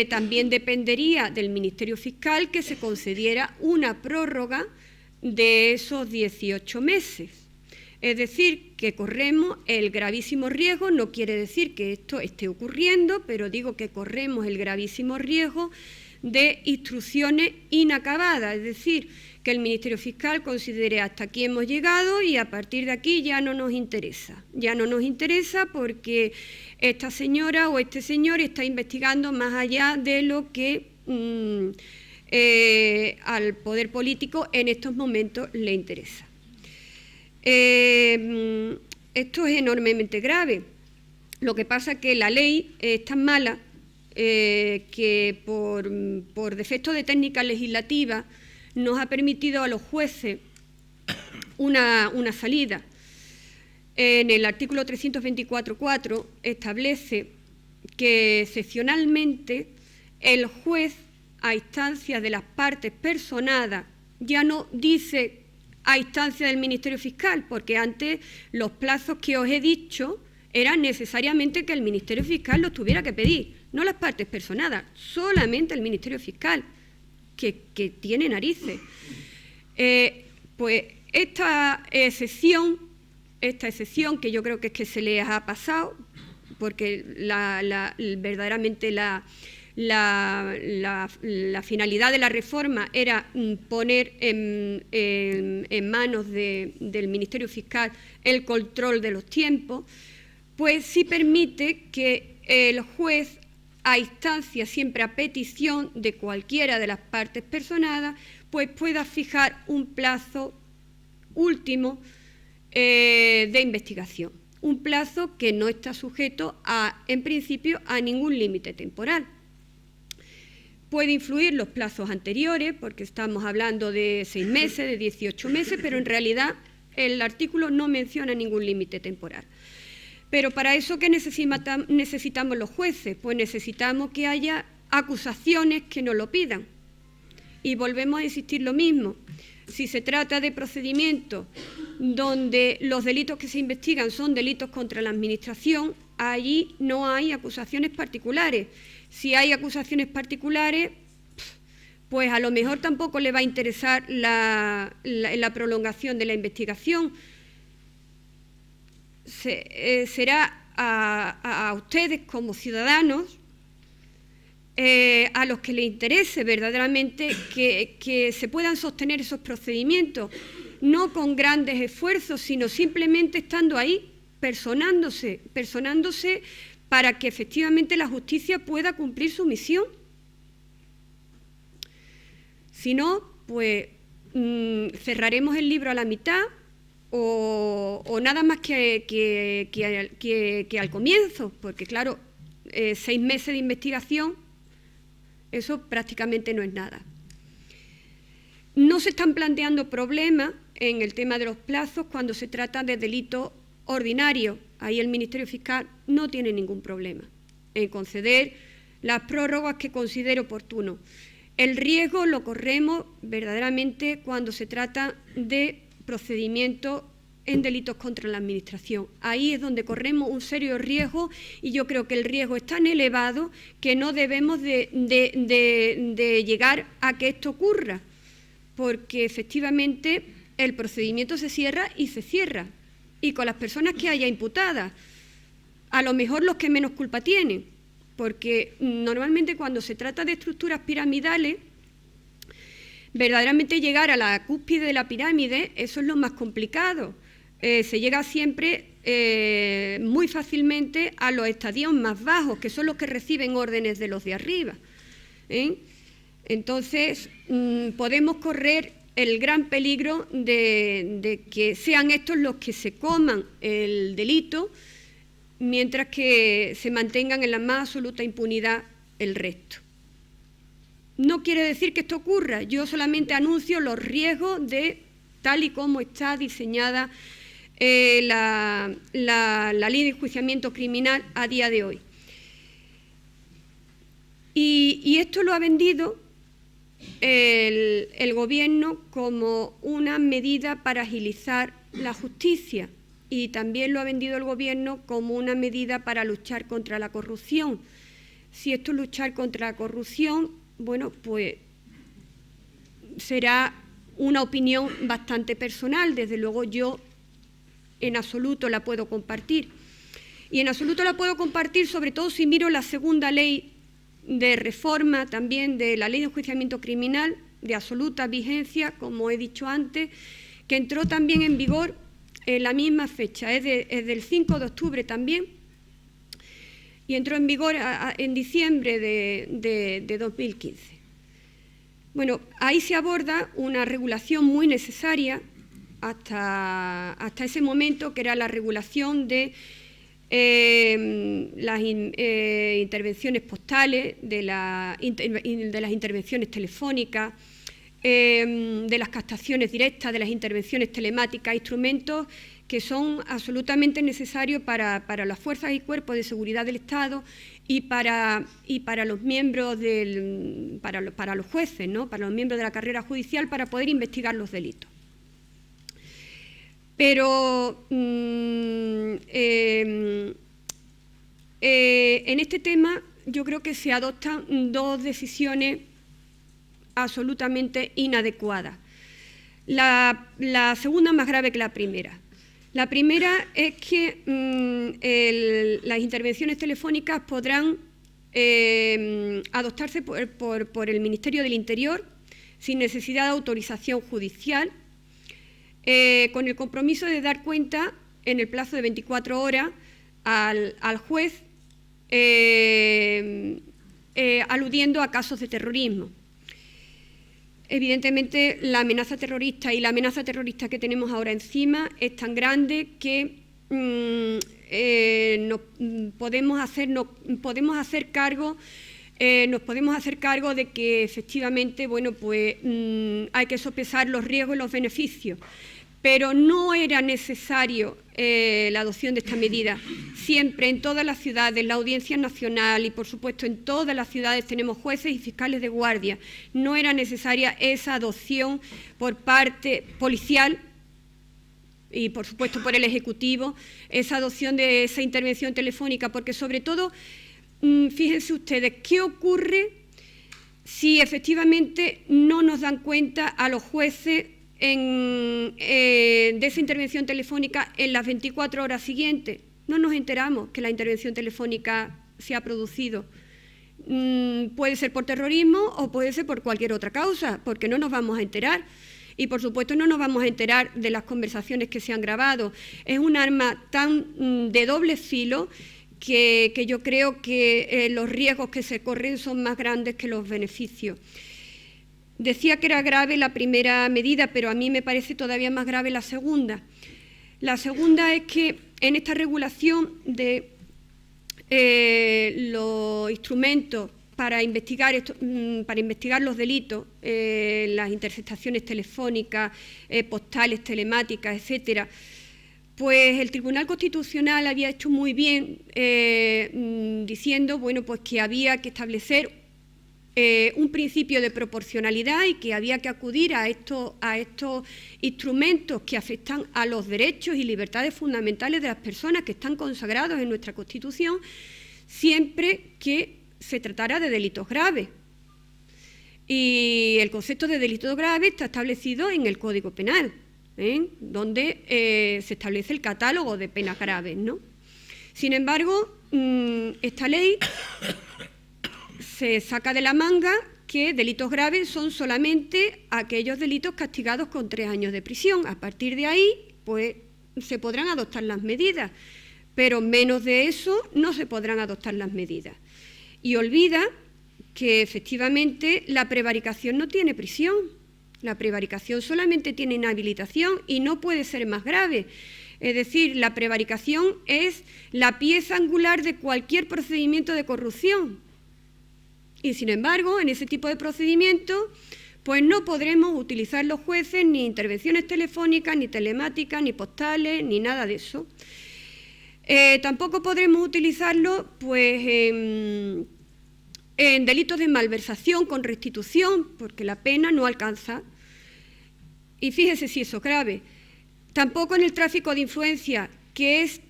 también dependería del Ministerio Fiscal que se concediera una prórroga de esos 18 meses. Es decir, que corremos el gravísimo riesgo, no quiere decir que esto esté ocurriendo, pero digo que corremos el gravísimo riesgo de instrucciones inacabadas, es decir, que el Ministerio Fiscal considere hasta aquí hemos llegado y a partir de aquí ya no nos interesa. Ya no nos interesa porque esta señora o este señor está investigando más allá de lo que al poder político en estos momentos le interesa. Esto es enormemente grave. Lo que pasa es que la ley es tan mala que por defecto de técnica legislativa nos ha permitido a los jueces una salida. En el artículo 324.4 establece que excepcionalmente el juez, a instancia de las partes personadas, ya no dice a instancia del Ministerio Fiscal, porque antes los plazos que os he dicho eran necesariamente que el Ministerio Fiscal los tuviera que pedir, no las partes personadas, solamente el Ministerio Fiscal, que tiene narices. Pues esta excepción que yo creo que es que se les ha pasado, porque verdaderamente la finalidad de la reforma era poner en manos del Ministerio Fiscal el control de los tiempos, pues sí permite que el juez, a instancia, siempre a petición de cualquiera de las partes personadas, pues pueda fijar un plazo último de investigación, un plazo que no está sujeto en principio a ningún límite temporal. Puede influir los plazos anteriores, porque estamos hablando de 6 meses, de 18 meses, pero en realidad el artículo no menciona ningún límite temporal. Pero para eso, ¿qué necesitamos los jueces? Pues necesitamos que haya acusaciones que nos lo pidan. Y volvemos a insistir lo mismo. Si se trata de procedimientos donde los delitos que se investigan son delitos contra la Administración, allí no hay acusaciones particulares. Si hay acusaciones particulares, pues a lo mejor tampoco le va a interesar la prolongación de la investigación. Será a ustedes como ciudadanos a los que les interese verdaderamente que se puedan sostener esos procedimientos, no con grandes esfuerzos, sino simplemente estando ahí, personándose para que efectivamente la justicia pueda cumplir su misión. Si no, pues cerraremos el libro a la mitad o nada más que al comienzo, porque claro, 6 meses de investigación, eso prácticamente no es nada. No se están planteando problemas en el tema de los plazos cuando se trata de delitos ordinarios. Ahí el Ministerio Fiscal no tiene ningún problema en conceder las prórrogas que considere oportuno. El riesgo lo corremos verdaderamente cuando se trata de procedimientos en delitos contra la Administración. Ahí es donde corremos un serio riesgo y yo creo que el riesgo es tan elevado que no debemos de llegar a que esto ocurra, porque efectivamente el procedimiento se cierra y se cierra, y con las personas que haya imputadas, a lo mejor los que menos culpa tienen, porque normalmente cuando se trata de estructuras piramidales, verdaderamente llegar a la cúspide de la pirámide, eso es lo más complicado. Se llega siempre muy fácilmente a los estadios más bajos, que son los que reciben órdenes de los de arriba. Entonces, podemos correr el gran peligro de que sean estos los que se coman el delito, mientras que se mantengan en la más absoluta impunidad el resto. No quiere decir que esto ocurra, yo solamente anuncio los riesgos de tal y como está diseñada la ley de enjuiciamiento criminal a día de hoy. Y esto lo ha vendido el Gobierno como una medida para agilizar la justicia, y también lo ha vendido el Gobierno como una medida para luchar contra la corrupción. Si esto es luchar contra la corrupción, bueno, pues será una opinión bastante personal. Desde luego yo en absoluto la puedo compartir. Y en absoluto la puedo compartir, sobre todo si miro la segunda ley de reforma también de la ley de enjuiciamiento criminal, de absoluta vigencia, como he dicho antes, que entró también en vigor en la misma fecha, es del 5 de octubre también, y entró en vigor en diciembre de 2015. Bueno, ahí se aborda una regulación muy necesaria hasta ese momento, que era la regulación de las intervenciones postales, de las intervenciones telefónicas, de las captaciones directas, de las intervenciones telemáticas, instrumentos que son absolutamente necesarios para las fuerzas y cuerpos de seguridad del Estado y para los miembros para los jueces, ¿no?, para los miembros de la carrera judicial, para poder investigar los delitos. Pero en este tema yo creo que se adoptan dos decisiones absolutamente inadecuadas. La segunda más grave que la primera. La primera es que las intervenciones telefónicas podrán adoptarse por el Ministerio del Interior sin necesidad de autorización judicial, con el compromiso de dar cuenta en el plazo de 24 horas al juez, aludiendo a casos de terrorismo. Evidentemente, la amenaza terrorista y la amenaza terrorista que tenemos ahora encima es tan grande que nos podemos hacer cargo de que efectivamente, bueno, pues hay que sopesar los riesgos y los beneficios, pero no era necesario la adopción de esta medida. Siempre en todas las ciudades, la Audiencia Nacional y, por supuesto, en todas las ciudades tenemos jueces y fiscales de guardia. No era necesaria esa adopción por parte policial y, por supuesto, por el Ejecutivo, esa adopción de esa intervención telefónica, porque, sobre todo, fíjense ustedes, ¿qué ocurre si efectivamente no nos dan cuenta a los jueces de esa intervención telefónica en las 24 horas siguientes? No nos enteramos que la intervención telefónica se ha producido. Puede ser por terrorismo o puede ser por cualquier otra causa, porque no nos vamos a enterar. Y, por supuesto, no nos vamos a enterar de las conversaciones que se han grabado. Es un arma tan de doble filo que yo creo que los riesgos que se corren son más grandes que los beneficios. Decía que era grave la primera medida, pero a mí me parece todavía más grave la segunda. La segunda es que en esta regulación de los instrumentos para investigar los delitos, las interceptaciones telefónicas, postales, telemáticas, etcétera, pues el Tribunal Constitucional había hecho muy bien diciendo, bueno, pues que había que establecer un principio de proporcionalidad y que había que acudir a estos instrumentos que afectan a los derechos y libertades fundamentales de las personas que están consagrados en nuestra Constitución, siempre que se tratara de delitos graves. Y el concepto de delito grave está establecido en el Código Penal, donde se establece el catálogo de penas graves, ¿no? Sin embargo, esta ley se saca de la manga que delitos graves son solamente aquellos delitos castigados con 3 años de prisión. A partir de ahí, pues, se podrán adoptar las medidas, pero menos de eso no se podrán adoptar las medidas. Y olvida que, efectivamente, la prevaricación no tiene prisión. La prevaricación solamente tiene inhabilitación y no puede ser más grave. Es decir, la prevaricación es la pieza angular de cualquier procedimiento de corrupción. Y, sin embargo, en ese tipo de procedimientos, pues no podremos utilizar los jueces ni intervenciones telefónicas, ni telemáticas, ni postales, ni nada de eso. Tampoco podremos utilizarlo, pues, en delitos de malversación con restitución, porque la pena no alcanza. Y fíjese si eso es grave. Tampoco en el tráfico de influencia, que es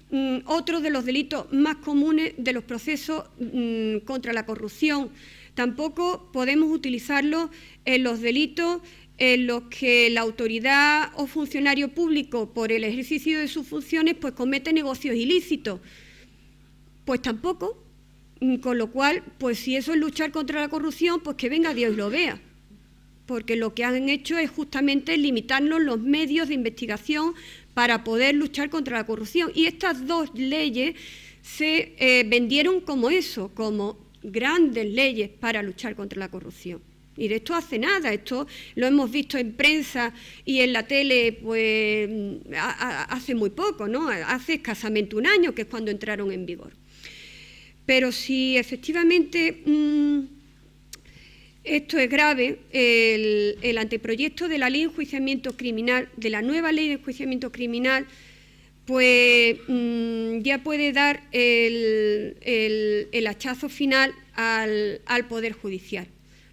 otro de los delitos más comunes de los procesos contra la corrupción. Tampoco podemos utilizarlo en los delitos en los que la autoridad o funcionario público, por el ejercicio de sus funciones, pues comete negocios ilícitos. Pues tampoco. Con lo cual, pues si eso es luchar contra la corrupción, pues que venga Dios y lo vea. Porque lo que han hecho es justamente limitarnos los medios de investigación para poder luchar contra la corrupción. Y estas dos leyes se vendieron como eso, como grandes leyes para luchar contra la corrupción. Y de esto hace nada, esto lo hemos visto en prensa y en la tele pues hace muy poco, ¿no? Hace escasamente un año, que es cuando entraron en vigor. Pero si efectivamente esto es grave, el anteproyecto de la ley de enjuiciamiento criminal, de la nueva ley de enjuiciamiento criminal, pues ya puede dar el hachazo final al Poder Judicial.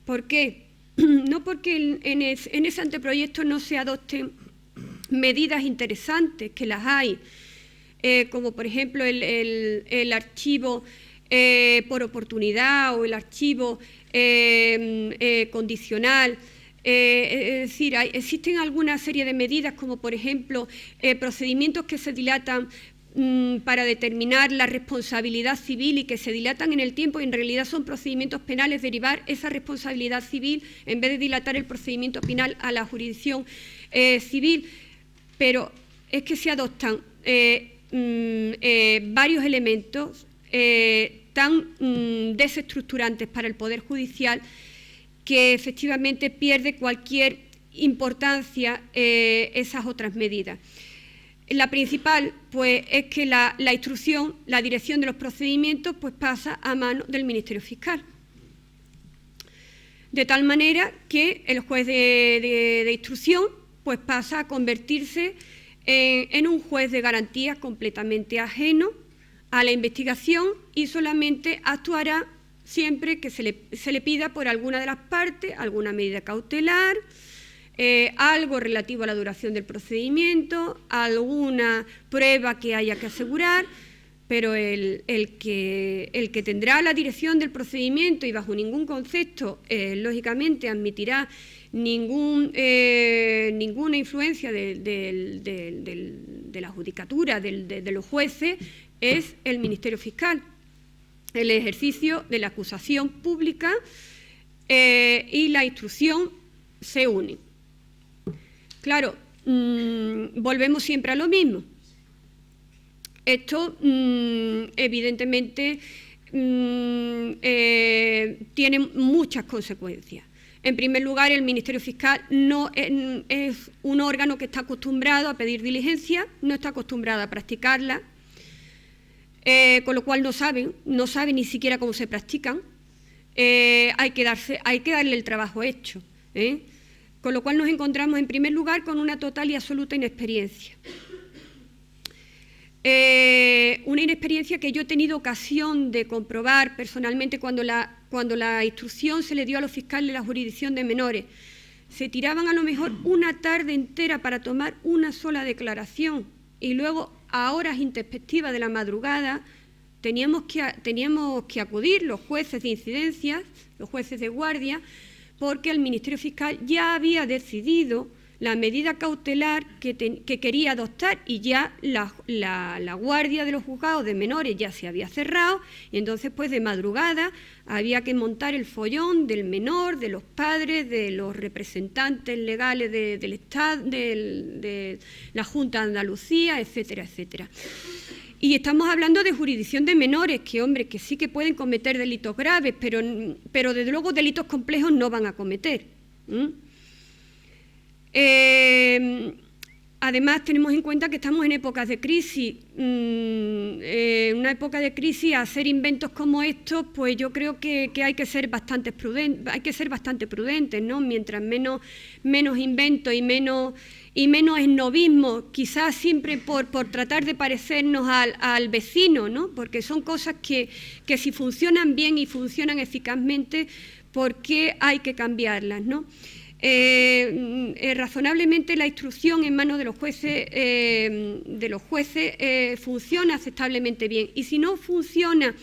¿Por qué? No porque en ese anteproyecto no se adopten medidas interesantes, que las hay, como por ejemplo el archivo por oportunidad o el archivo condicional. Es decir, existen alguna serie de medidas, como por ejemplo procedimientos que se dilatan para determinar la responsabilidad civil y que se dilatan en el tiempo y en realidad son procedimientos penales, derivar esa responsabilidad civil en vez de dilatar el procedimiento penal a la jurisdicción civil. Pero es que se adoptan varios elementos tan desestructurantes para el Poder Judicial que efectivamente pierde cualquier importancia esas otras medidas. La principal, pues, es que la instrucción, la dirección de los procedimientos, pues pasa a manos del Ministerio Fiscal. De tal manera que el juez de instrucción pues pasa a convertirse en un juez de garantías completamente ajeno a la investigación y solamente actuará siempre que se le pida por alguna de las partes alguna medida cautelar, algo relativo a la duración del procedimiento, alguna prueba que haya que asegurar, pero el que tendrá la dirección del procedimiento y bajo ningún concepto, lógicamente, admitirá ninguna influencia de la judicatura, de los jueces, es el Ministerio Fiscal. El ejercicio de la acusación pública y la instrucción se unen. Claro, volvemos siempre a lo mismo. Esto, evidentemente, tiene muchas consecuencias. En primer lugar, el Ministerio Fiscal no es un órgano que está acostumbrado a pedir diligencia, no está acostumbrado a practicarla, con lo cual no sabe ni siquiera cómo se practican. Hay que darle el trabajo hecho, con lo cual nos encontramos en primer lugar con una total y absoluta inexperiencia. Una inexperiencia que yo he tenido ocasión de comprobar personalmente cuando la instrucción se le dio a los fiscales de la jurisdicción de menores. Se tiraban a lo mejor una tarde entera para tomar una sola declaración y luego a horas introspectivas de la madrugada teníamos que acudir los jueces de incidencias, los jueces de guardia, porque el Ministerio Fiscal ya había decidido la medida cautelar que quería adoptar y ya la guardia de los juzgados de menores ya se había cerrado y entonces pues de madrugada había que montar el follón del menor, de los padres, de los representantes legales del Estado, de la Junta de Andalucía, etcétera, etcétera. Y estamos hablando de jurisdicción de menores, que hombre, que sí que pueden cometer delitos graves, pero desde luego delitos complejos no van a cometer. Además, tenemos en cuenta que estamos en épocas de crisis. Una época de crisis, hacer inventos como estos, pues yo creo que hay que ser bastante prudentes, ¿no? Mientras menos inventos y menos esnovismo, quizás siempre por tratar de parecernos al vecino, ¿no? Porque son cosas que si funcionan bien y funcionan eficazmente, ¿por qué hay que cambiarlas, no? Razonablemente la instrucción en manos de los jueces funciona aceptablemente bien, y si no funciona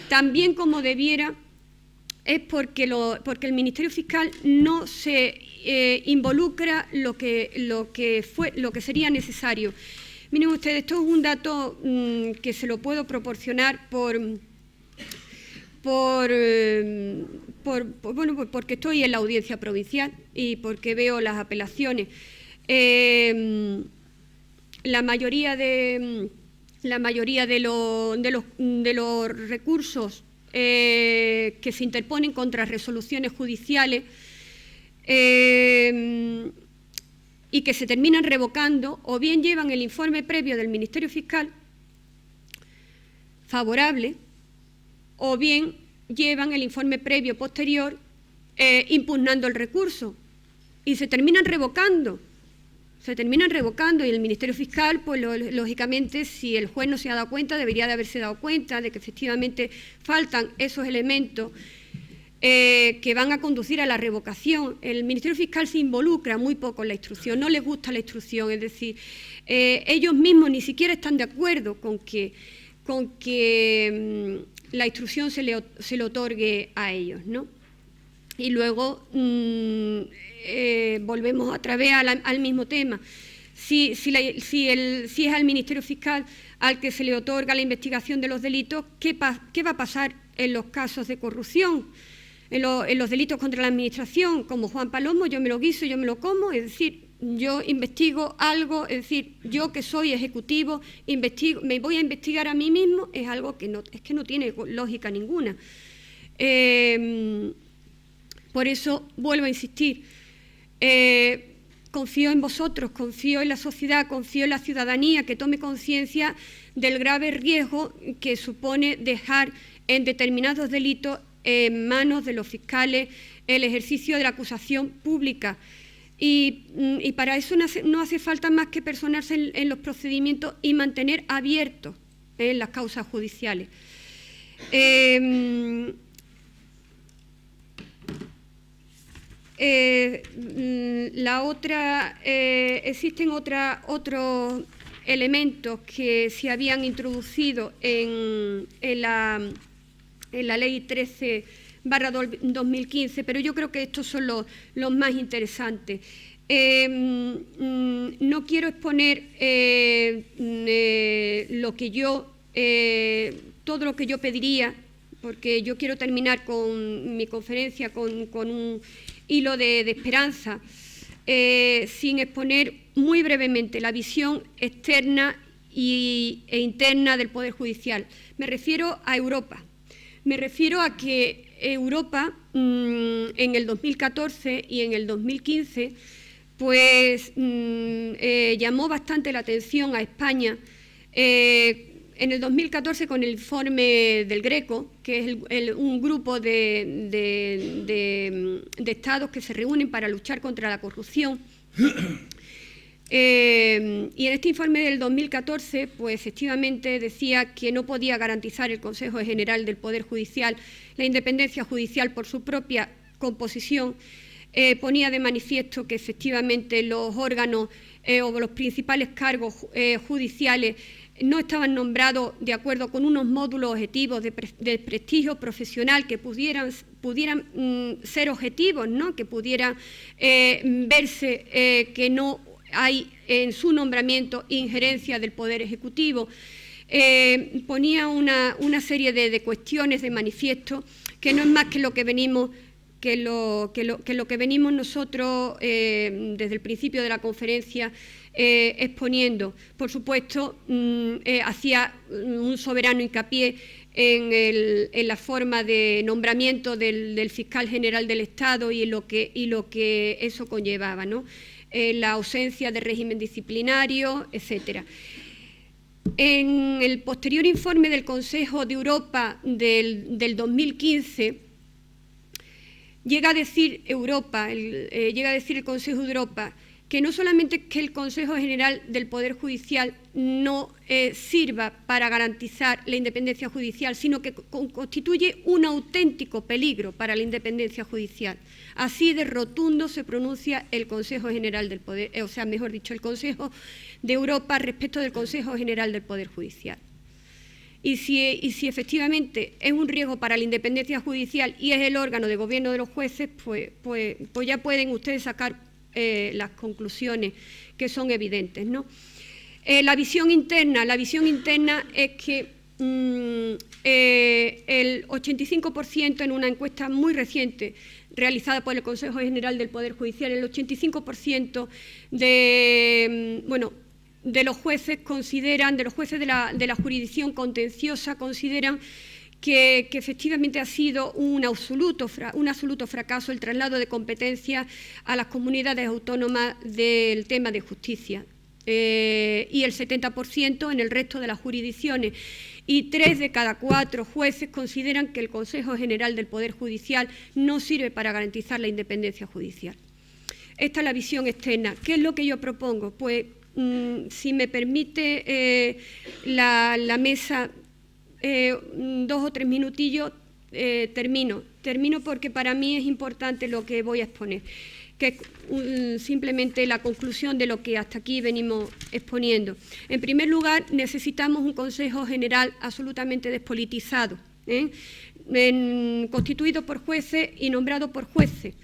tan bien como debiera es porque el Ministerio Fiscal no se involucra lo que sería necesario. Miren ustedes, esto es un dato que se lo puedo proporcionar porque estoy en la audiencia provincial y porque veo las apelaciones. La mayoría de los recursos que se interponen contra resoluciones judiciales y que se terminan revocando, o bien llevan el informe previo del Ministerio Fiscal favorable, o bien llevan el informe previo posterior impugnando el recurso, y se terminan revocando y el Ministerio Fiscal, pues lógicamente, si el juez no se ha dado cuenta, debería de haberse dado cuenta de que efectivamente faltan esos elementos que van a conducir a la revocación. El Ministerio Fiscal se involucra muy poco en la instrucción, no les gusta la instrucción, es decir, ellos mismos ni siquiera están de acuerdo con que la instrucción se le otorgue a ellos, ¿no? Y luego volvemos otra vez al mismo tema. Si es al Ministerio Fiscal al que se le otorga la investigación de los delitos, ¿qué va a pasar en los casos de corrupción? En los delitos contra la Administración, como Juan Palomo, yo me lo guiso, yo me lo como, es decir, yo investigo algo, es decir, yo que soy ejecutivo, me voy a investigar a mí mismo, es algo que no tiene lógica ninguna. Por eso vuelvo a insistir, confío en vosotros, confío en la sociedad, confío en la ciudadanía que tome conciencia del grave riesgo que supone dejar en determinados delitos en manos de los fiscales el ejercicio de la acusación pública. y para eso no hace falta más que personarse en los procedimientos y mantener abiertos las causas judiciales. Existen otros elementos que se habían introducido en la Ley 13/2015, pero yo creo que estos son los más interesantes. No quiero exponer todo lo que yo pediría, porque yo quiero terminar con mi conferencia con un hilo de esperanza, sin exponer muy brevemente la visión externa e interna del Poder Judicial. Me refiero a Europa. Me refiero a que Europa en el 2014 y en el 2015 pues llamó bastante la atención a España. En el 2014 con el informe del Greco, que es un grupo de estados que se reúnen para luchar contra la corrupción. Y en este informe del 2014, pues efectivamente decía que no podía garantizar el Consejo General del Poder Judicial la independencia judicial por su propia composición. Ponía de manifiesto que efectivamente los órganos o los principales cargos judiciales no estaban nombrados de acuerdo con unos módulos objetivos de prestigio profesional que pudieran ser objetivos, ¿no? Que pudieran verse que no hay en su nombramiento injerencia del Poder Ejecutivo. Ponía una serie de cuestiones de manifiesto que no es más que lo que venimos nosotros desde el principio de la conferencia exponiendo. Por supuesto, hacía un soberano hincapié en la forma de nombramiento del fiscal general del Estado y lo que eso conllevaba, ¿no? La ausencia de régimen disciplinario, etcétera. En el posterior informe del Consejo de Europa del 2015, llega a decir el Consejo de Europa que no solamente que el Consejo General del Poder Judicial no sirva para garantizar la independencia judicial, sino que constituye un auténtico peligro para la independencia judicial. Así de rotundo se pronuncia el Consejo General del Poder, o sea, mejor dicho, el Consejo de Europa respecto del Consejo General del Poder Judicial. Y si efectivamente es un riesgo para la independencia judicial y es el órgano de gobierno de los jueces, pues ya pueden ustedes sacar las conclusiones que son evidentes, ¿no? La visión interna es que el 85% en una encuesta muy reciente realizada por el Consejo General del Poder Judicial, el 85% de los jueces de la jurisdicción contenciosa consideran que efectivamente ha sido un absoluto fracaso el traslado de competencias a las comunidades autónomas del tema de justicia, y el 70% en el resto de las jurisdicciones. Y 3 de cada 4 jueces consideran que el Consejo General del Poder Judicial no sirve para garantizar la independencia judicial. Esta es la visión externa. ¿Qué es lo que yo propongo? Pues, si me permite la mesa 2 o 3 minutillos, termino porque para mí es importante lo que voy a exponer, que es simplemente la conclusión de lo que hasta aquí venimos exponiendo. En primer lugar, necesitamos un Consejo General absolutamente despolitizado, constituido por jueces y nombrado por jueces.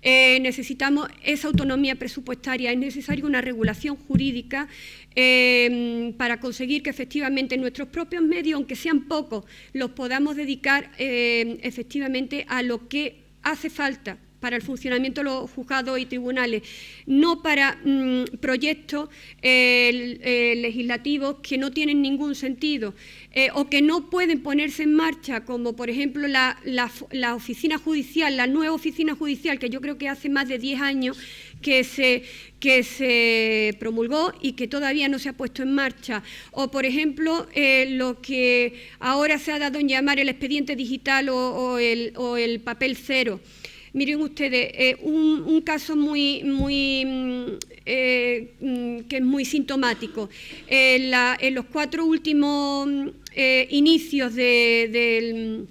Necesitamos esa autonomía presupuestaria, es necesaria una regulación jurídica para conseguir que efectivamente nuestros propios medios, aunque sean pocos, los podamos dedicar efectivamente a lo que hace falta para el funcionamiento de los juzgados y tribunales, no para proyectos legislativos que no tienen ningún sentido o que no pueden ponerse en marcha, como por ejemplo la oficina judicial, la nueva oficina judicial, que yo creo que hace más de 10 años que se promulgó y que todavía no se ha puesto en marcha, o por ejemplo lo que ahora se ha dado en llamar el expediente digital o el papel cero. Miren ustedes, un caso que es muy sintomático. En los 4 últimos inicios del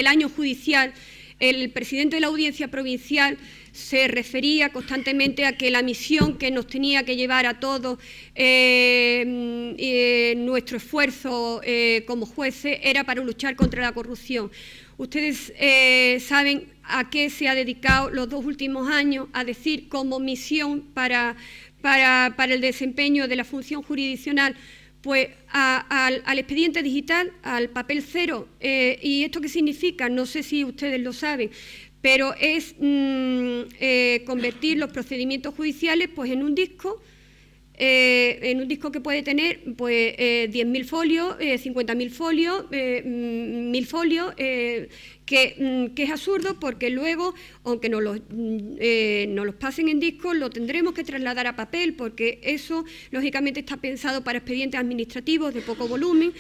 año judicial, el presidente de la Audiencia Provincial se refería constantemente a que la misión que nos tenía que llevar a todos nuestro esfuerzo como jueces era para luchar contra la corrupción. Ustedes saben a qué se ha dedicado los 2 últimos años, a decir como misión para el desempeño de la función jurisdiccional, pues al expediente digital, al papel cero. ¿Y esto qué significa? No sé si ustedes lo saben, pero es convertir los procedimientos judiciales pues, en un disco que puede tener pues, 10.000 folios, 50.000 folios, 1.000 folios, que es absurdo porque luego, aunque nos los pasen en disco, lo tendremos que trasladar a papel, porque eso lógicamente está pensado para expedientes administrativos de poco volumen,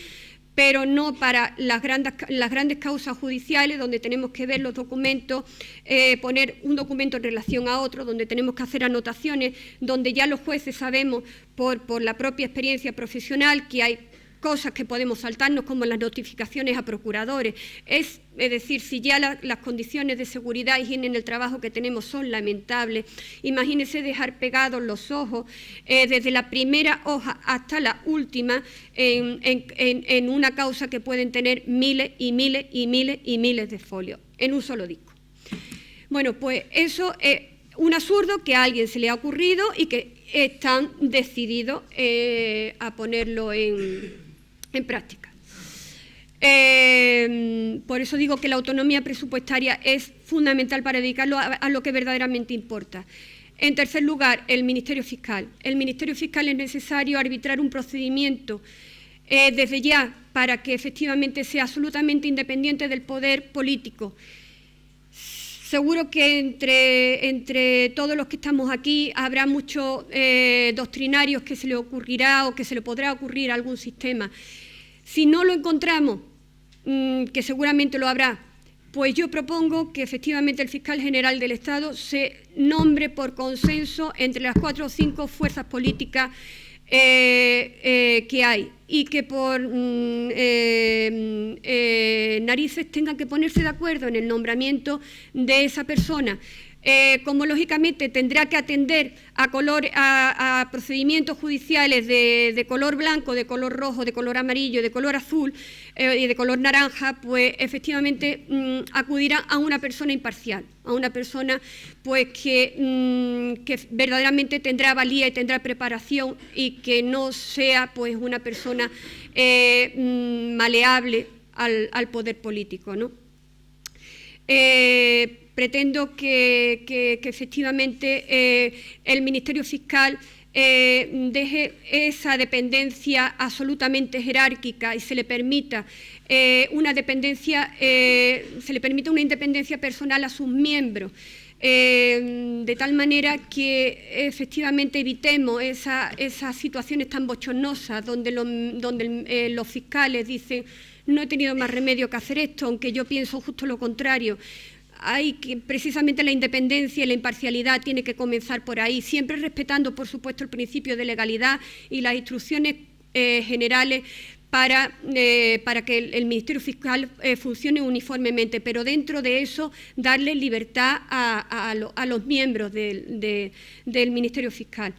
pero no para las grandes causas judiciales, donde tenemos que ver los documentos, poner un documento en relación a otro, donde tenemos que hacer anotaciones, donde ya los jueces sabemos por la propia experiencia profesional que hay cosas que podemos saltarnos, como las notificaciones a procuradores. Es decir, si ya las condiciones de seguridad y higiene en el trabajo que tenemos son lamentables, imagínense dejar pegados los ojos desde la primera hoja hasta la última en una causa que pueden tener miles y miles y miles y miles de folios en un solo disco. Bueno, pues eso es un absurdo que a alguien se le ha ocurrido y que están decididos a ponerlo en práctica. Por eso digo que la autonomía presupuestaria es fundamental para dedicarlo a lo que verdaderamente importa. En tercer lugar, el Ministerio Fiscal. El Ministerio Fiscal es necesario arbitrar un procedimiento desde ya para que efectivamente sea absolutamente independiente del poder político. Seguro que entre todos los que estamos aquí habrá muchos doctrinarios que se le ocurrirá o que se le podrá ocurrir a algún sistema. Si no lo encontramos, que seguramente lo habrá, pues yo propongo que efectivamente el fiscal general del Estado se nombre por consenso entre las 4 o 5 fuerzas políticas que hay, y que por narices tengan que ponerse de acuerdo en el nombramiento de esa persona. Como lógicamente tendrá que atender a procedimientos judiciales de color blanco, de color rojo, de color amarillo, de color azul y de color naranja, pues efectivamente acudirá a una persona imparcial, a una persona pues que verdaderamente tendrá valía y tendrá preparación, y que no sea pues una persona maleable al poder político, ¿no? Pretendo que efectivamente el Ministerio Fiscal deje esa dependencia absolutamente jerárquica y se le permita una independencia personal a sus miembros, de tal manera que efectivamente evitemos esas situaciones tan bochornosas donde los fiscales dicen: no he tenido más remedio que hacer esto, aunque yo pienso justo lo contrario. Hay que, precisamente la independencia y la imparcialidad tiene que comenzar por ahí, siempre respetando, por supuesto, el principio de legalidad y las instrucciones generales para que el Ministerio Fiscal funcione uniformemente, pero dentro de eso darle libertad a los miembros del Ministerio Fiscal.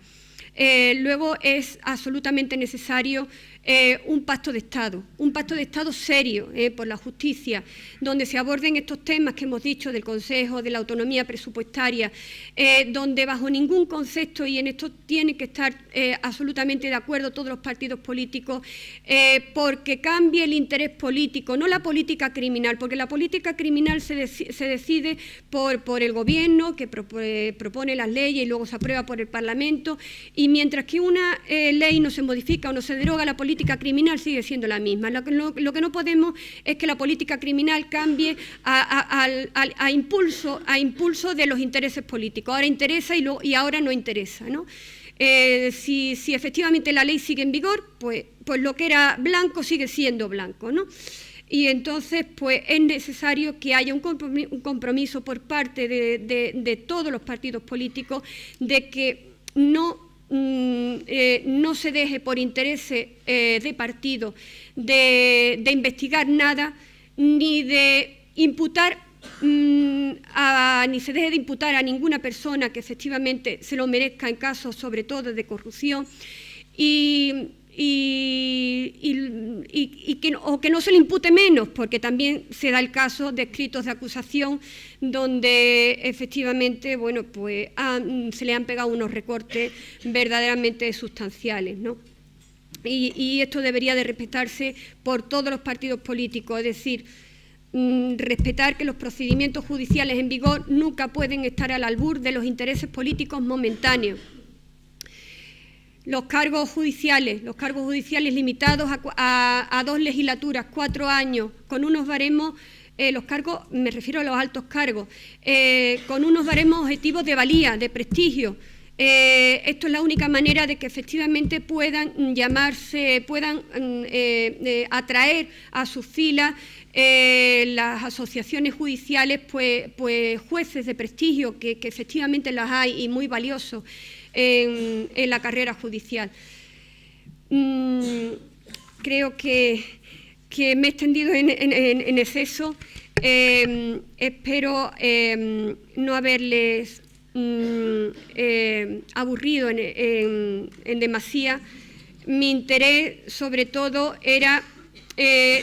Luego es absolutamente necesario un pacto de Estado serio por la justicia, donde se aborden estos temas que hemos dicho del Consejo, de la autonomía presupuestaria, donde bajo ningún concepto, y en esto tienen que estar absolutamente de acuerdo todos los partidos políticos, porque cambie el interés político, no la política criminal, porque la política criminal se decide por el Gobierno, que propone las leyes y luego se aprueba por el Parlamento, y mientras que una ley no se modifica o no se deroga, la política criminal sigue siendo la misma. Lo que no podemos es que la política criminal cambie a impulso de los intereses políticos. Ahora interesa y ahora no interesa, ¿no? Si efectivamente la ley sigue en vigor, pues lo que era blanco sigue siendo blanco, ¿no? y entonces pues es necesario que haya un compromiso por parte de todos los partidos políticos de que no se deje por intereses de partido de investigar nada, ni de imputar ni se deje de imputar a ninguna persona que efectivamente se lo merezca en casos sobre todo de corrupción o que no se le impute menos, porque también se da el caso de escritos de acusación donde efectivamente bueno, pues se le han pegado unos recortes verdaderamente sustanciales, ¿no? Y esto debería de respetarse por todos los partidos políticos, es decir, respetar que los procedimientos judiciales en vigor nunca pueden estar al albur de los intereses políticos momentáneos. Los cargos judiciales limitados a 2 legislaturas, 4 años, con unos baremos, los cargos, me refiero a los altos cargos, con unos baremos objetivos de valía, de prestigio. Esto es la única manera de que efectivamente puedan atraer a sus filas las asociaciones judiciales, pues jueces de prestigio, que efectivamente las hay y muy valiosos en la carrera judicial. Creo que me he extendido en exceso. Espero no haberles aburrido en demasía. Mi interés sobre todo era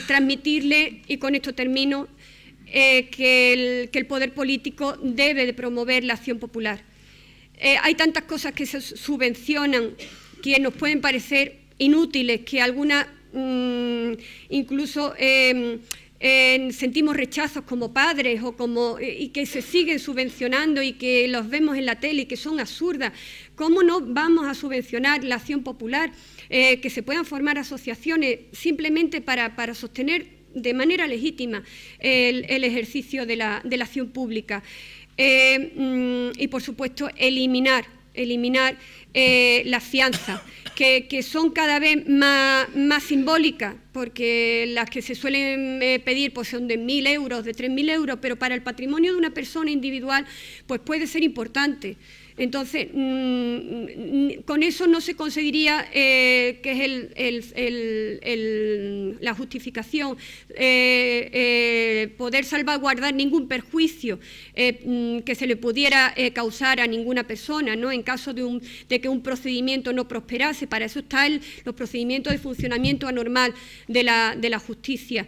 transmitirle, y con esto termino, que el poder político debe de promover la acción popular. Hay tantas cosas que se subvencionan que nos pueden parecer inútiles, que algunas incluso sentimos rechazos como padres y que se siguen subvencionando y que los vemos en la tele y que son absurdas. ¿Cómo no vamos a subvencionar la acción popular? Que se puedan formar asociaciones simplemente para sostener de manera legítima el ejercicio de la acción pública. Y, por supuesto, eliminar las fianzas, que son cada vez más simbólicas, porque las que se suelen pedir pues son de 1.000 euros, de 3.000 euros, pero para el patrimonio de una persona individual pues puede ser importante. Entonces, con eso no se conseguiría, que es la justificación, poder salvaguardar ningún perjuicio que se le pudiera causar a ninguna persona, ¿no? En caso de que un procedimiento no prosperase. Para eso están los procedimientos de funcionamiento anormal de la justicia.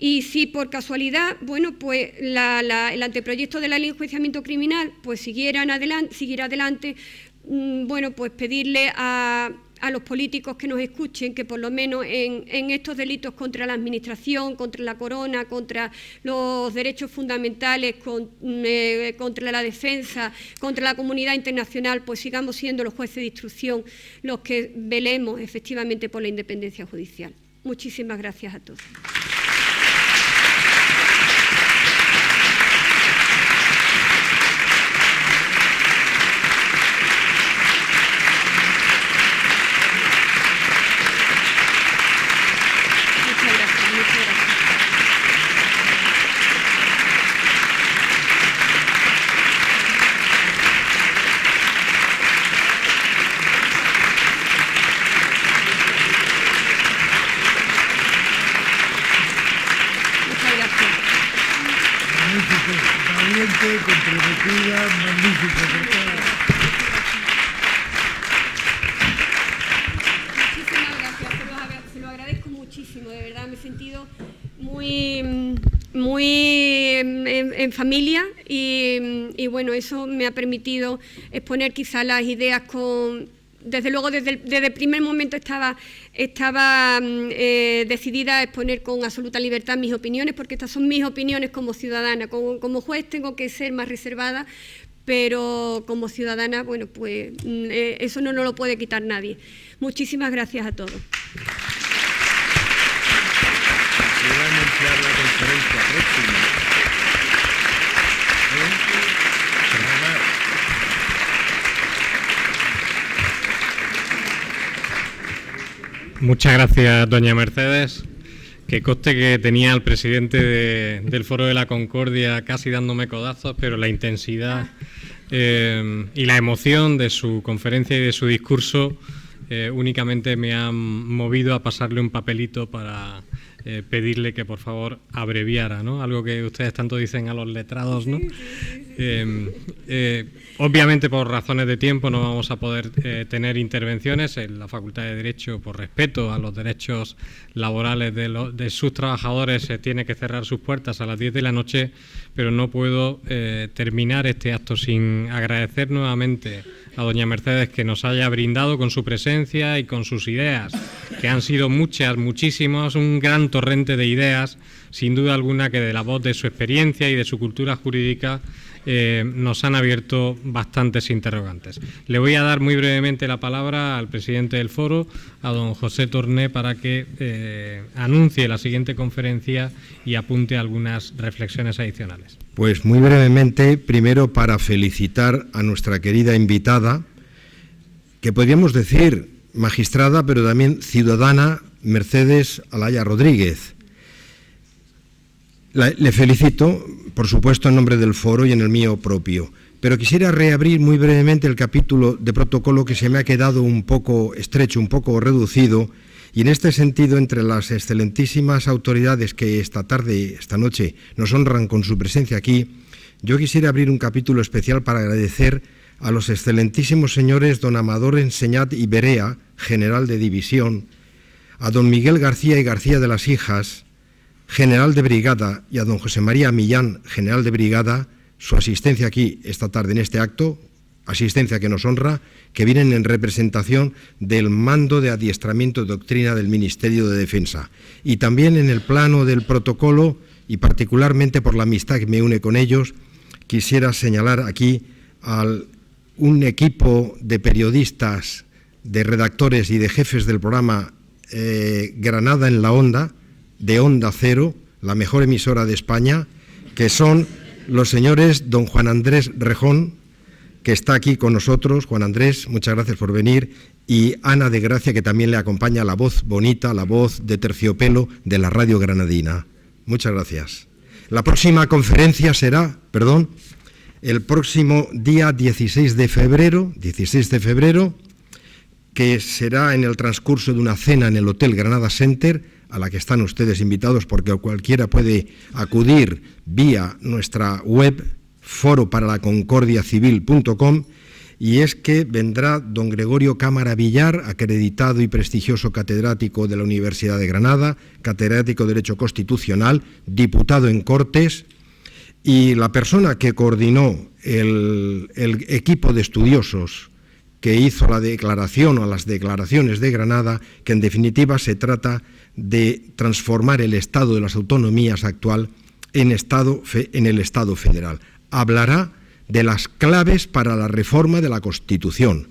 Y si por casualidad, bueno, pues el anteproyecto de la ley de enjuiciamiento criminal pues siguiera adelante, bueno, pues pedirle a los políticos que nos escuchen que por lo menos en estos delitos contra la administración, contra la corona, contra los derechos fundamentales, contra la defensa, contra la comunidad internacional, pues sigamos siendo los jueces de instrucción los que velemos efectivamente por la independencia judicial. Muchísimas gracias a todos. Comprometida, magnífica. Muchísimas gracias, se lo agradezco muchísimo, de verdad, me he sentido muy en familia y bueno, eso me ha permitido exponer quizá las ideas desde luego desde el primer momento estaba decidida a exponer con absoluta libertad mis opiniones, porque estas son mis opiniones como ciudadana. Como juez tengo que ser más reservada, pero como ciudadana, bueno, pues eso no nos lo puede quitar nadie. Muchísimas gracias a todos. Se va a anunciar la conferencia próxima. Muchas gracias, doña Mercedes. Que conste que tenía al presidente del Foro de la Concordia casi dándome codazos, pero la intensidad y la emoción de su conferencia y de su discurso únicamente me han movido a pasarle un papelito para pedirle que por favor abreviara, ¿no? Algo que ustedes tanto dicen a los letrados, ¿no? Obviamente por razones de tiempo no vamos a poder tener intervenciones en la Facultad de Derecho. Por respeto a los derechos laborales de sus trabajadores, se tiene que cerrar sus puertas a las 10 de la noche, pero no puedo terminar este acto sin agradecer nuevamente a doña Mercedes que nos haya brindado con su presencia y con sus ideas, que han sido muchas, muchísimas, un gran torrente de ideas, sin duda alguna que de la voz de su experiencia y de su cultura jurídica nos han abierto bastantes interrogantes. Le voy a dar muy brevemente la palabra al presidente del foro, a don José Torné, para que anuncie la siguiente conferencia y apunte algunas reflexiones adicionales. Pues muy brevemente, primero para felicitar a nuestra querida invitada, que podríamos decir magistrada, pero también ciudadana, Mercedes Alaya Rodríguez. Le felicito, por supuesto, en nombre del foro y en el mío propio, pero quisiera reabrir muy brevemente el capítulo de protocolo que se me ha quedado un poco estrecho, un poco reducido, y en este sentido, entre las excelentísimas autoridades que esta noche, nos honran con su presencia aquí, yo quisiera abrir un capítulo especial para agradecer a los excelentísimos señores don Amador Enseñat y Berea, general de división, a don Miguel García y García de las Hijas, general de brigada, y a don José María Millán, general de brigada, su asistencia aquí esta tarde en este acto, asistencia que nos honra, que vienen en representación del Mando de Adiestramiento y Doctrina del Ministerio de Defensa. Y también en el plano del protocolo, y particularmente por la amistad que me une con ellos, quisiera señalar aquí a un equipo de periodistas, de redactores y de jefes del programa Granada en la Onda, de Onda Cero, la mejor emisora de España, que son los señores don Juan Andrés Rejón, que está aquí con nosotros. Juan Andrés, muchas gracias por venir, y Ana de Gracia, que también le acompaña, la voz bonita, la voz de terciopelo de la radio granadina. Muchas gracias. La próxima conferencia será, el próximo día 16 de febrero, que será en el transcurso de una cena en el Hotel Granada Center, a la que están ustedes invitados, porque cualquiera puede acudir vía nuestra web foroparalaconcordiacivil.com, y es que vendrá don Gregorio Cámara Villar, acreditado y prestigioso catedrático de la Universidad de Granada, catedrático de Derecho Constitucional, diputado en Cortes, y la persona que coordinó el equipo de estudiosos que hizo la declaración o las declaraciones de Granada, que en definitiva se trata de transformar el Estado de las autonomías actual en el Estado federal. Hablará de las claves para la reforma de la Constitución.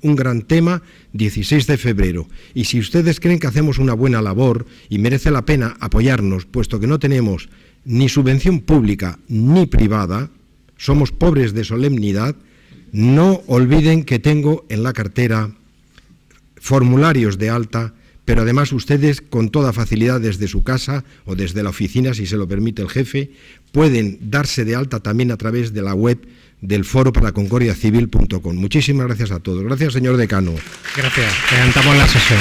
Un gran tema, 16 de febrero. Y si ustedes creen que hacemos una buena labor y merece la pena apoyarnos, puesto que no tenemos ni subvención pública ni privada, somos pobres de solemnidad, no olviden que tengo en la cartera formularios de alta, pero además ustedes con toda facilidad desde su casa o desde la oficina, si se lo permite el jefe, pueden darse de alta también a través de la web del foroparalaconcordiacivil.com. Muchísimas gracias a todos. Gracias, señor decano. Gracias. Levantamos la sesión.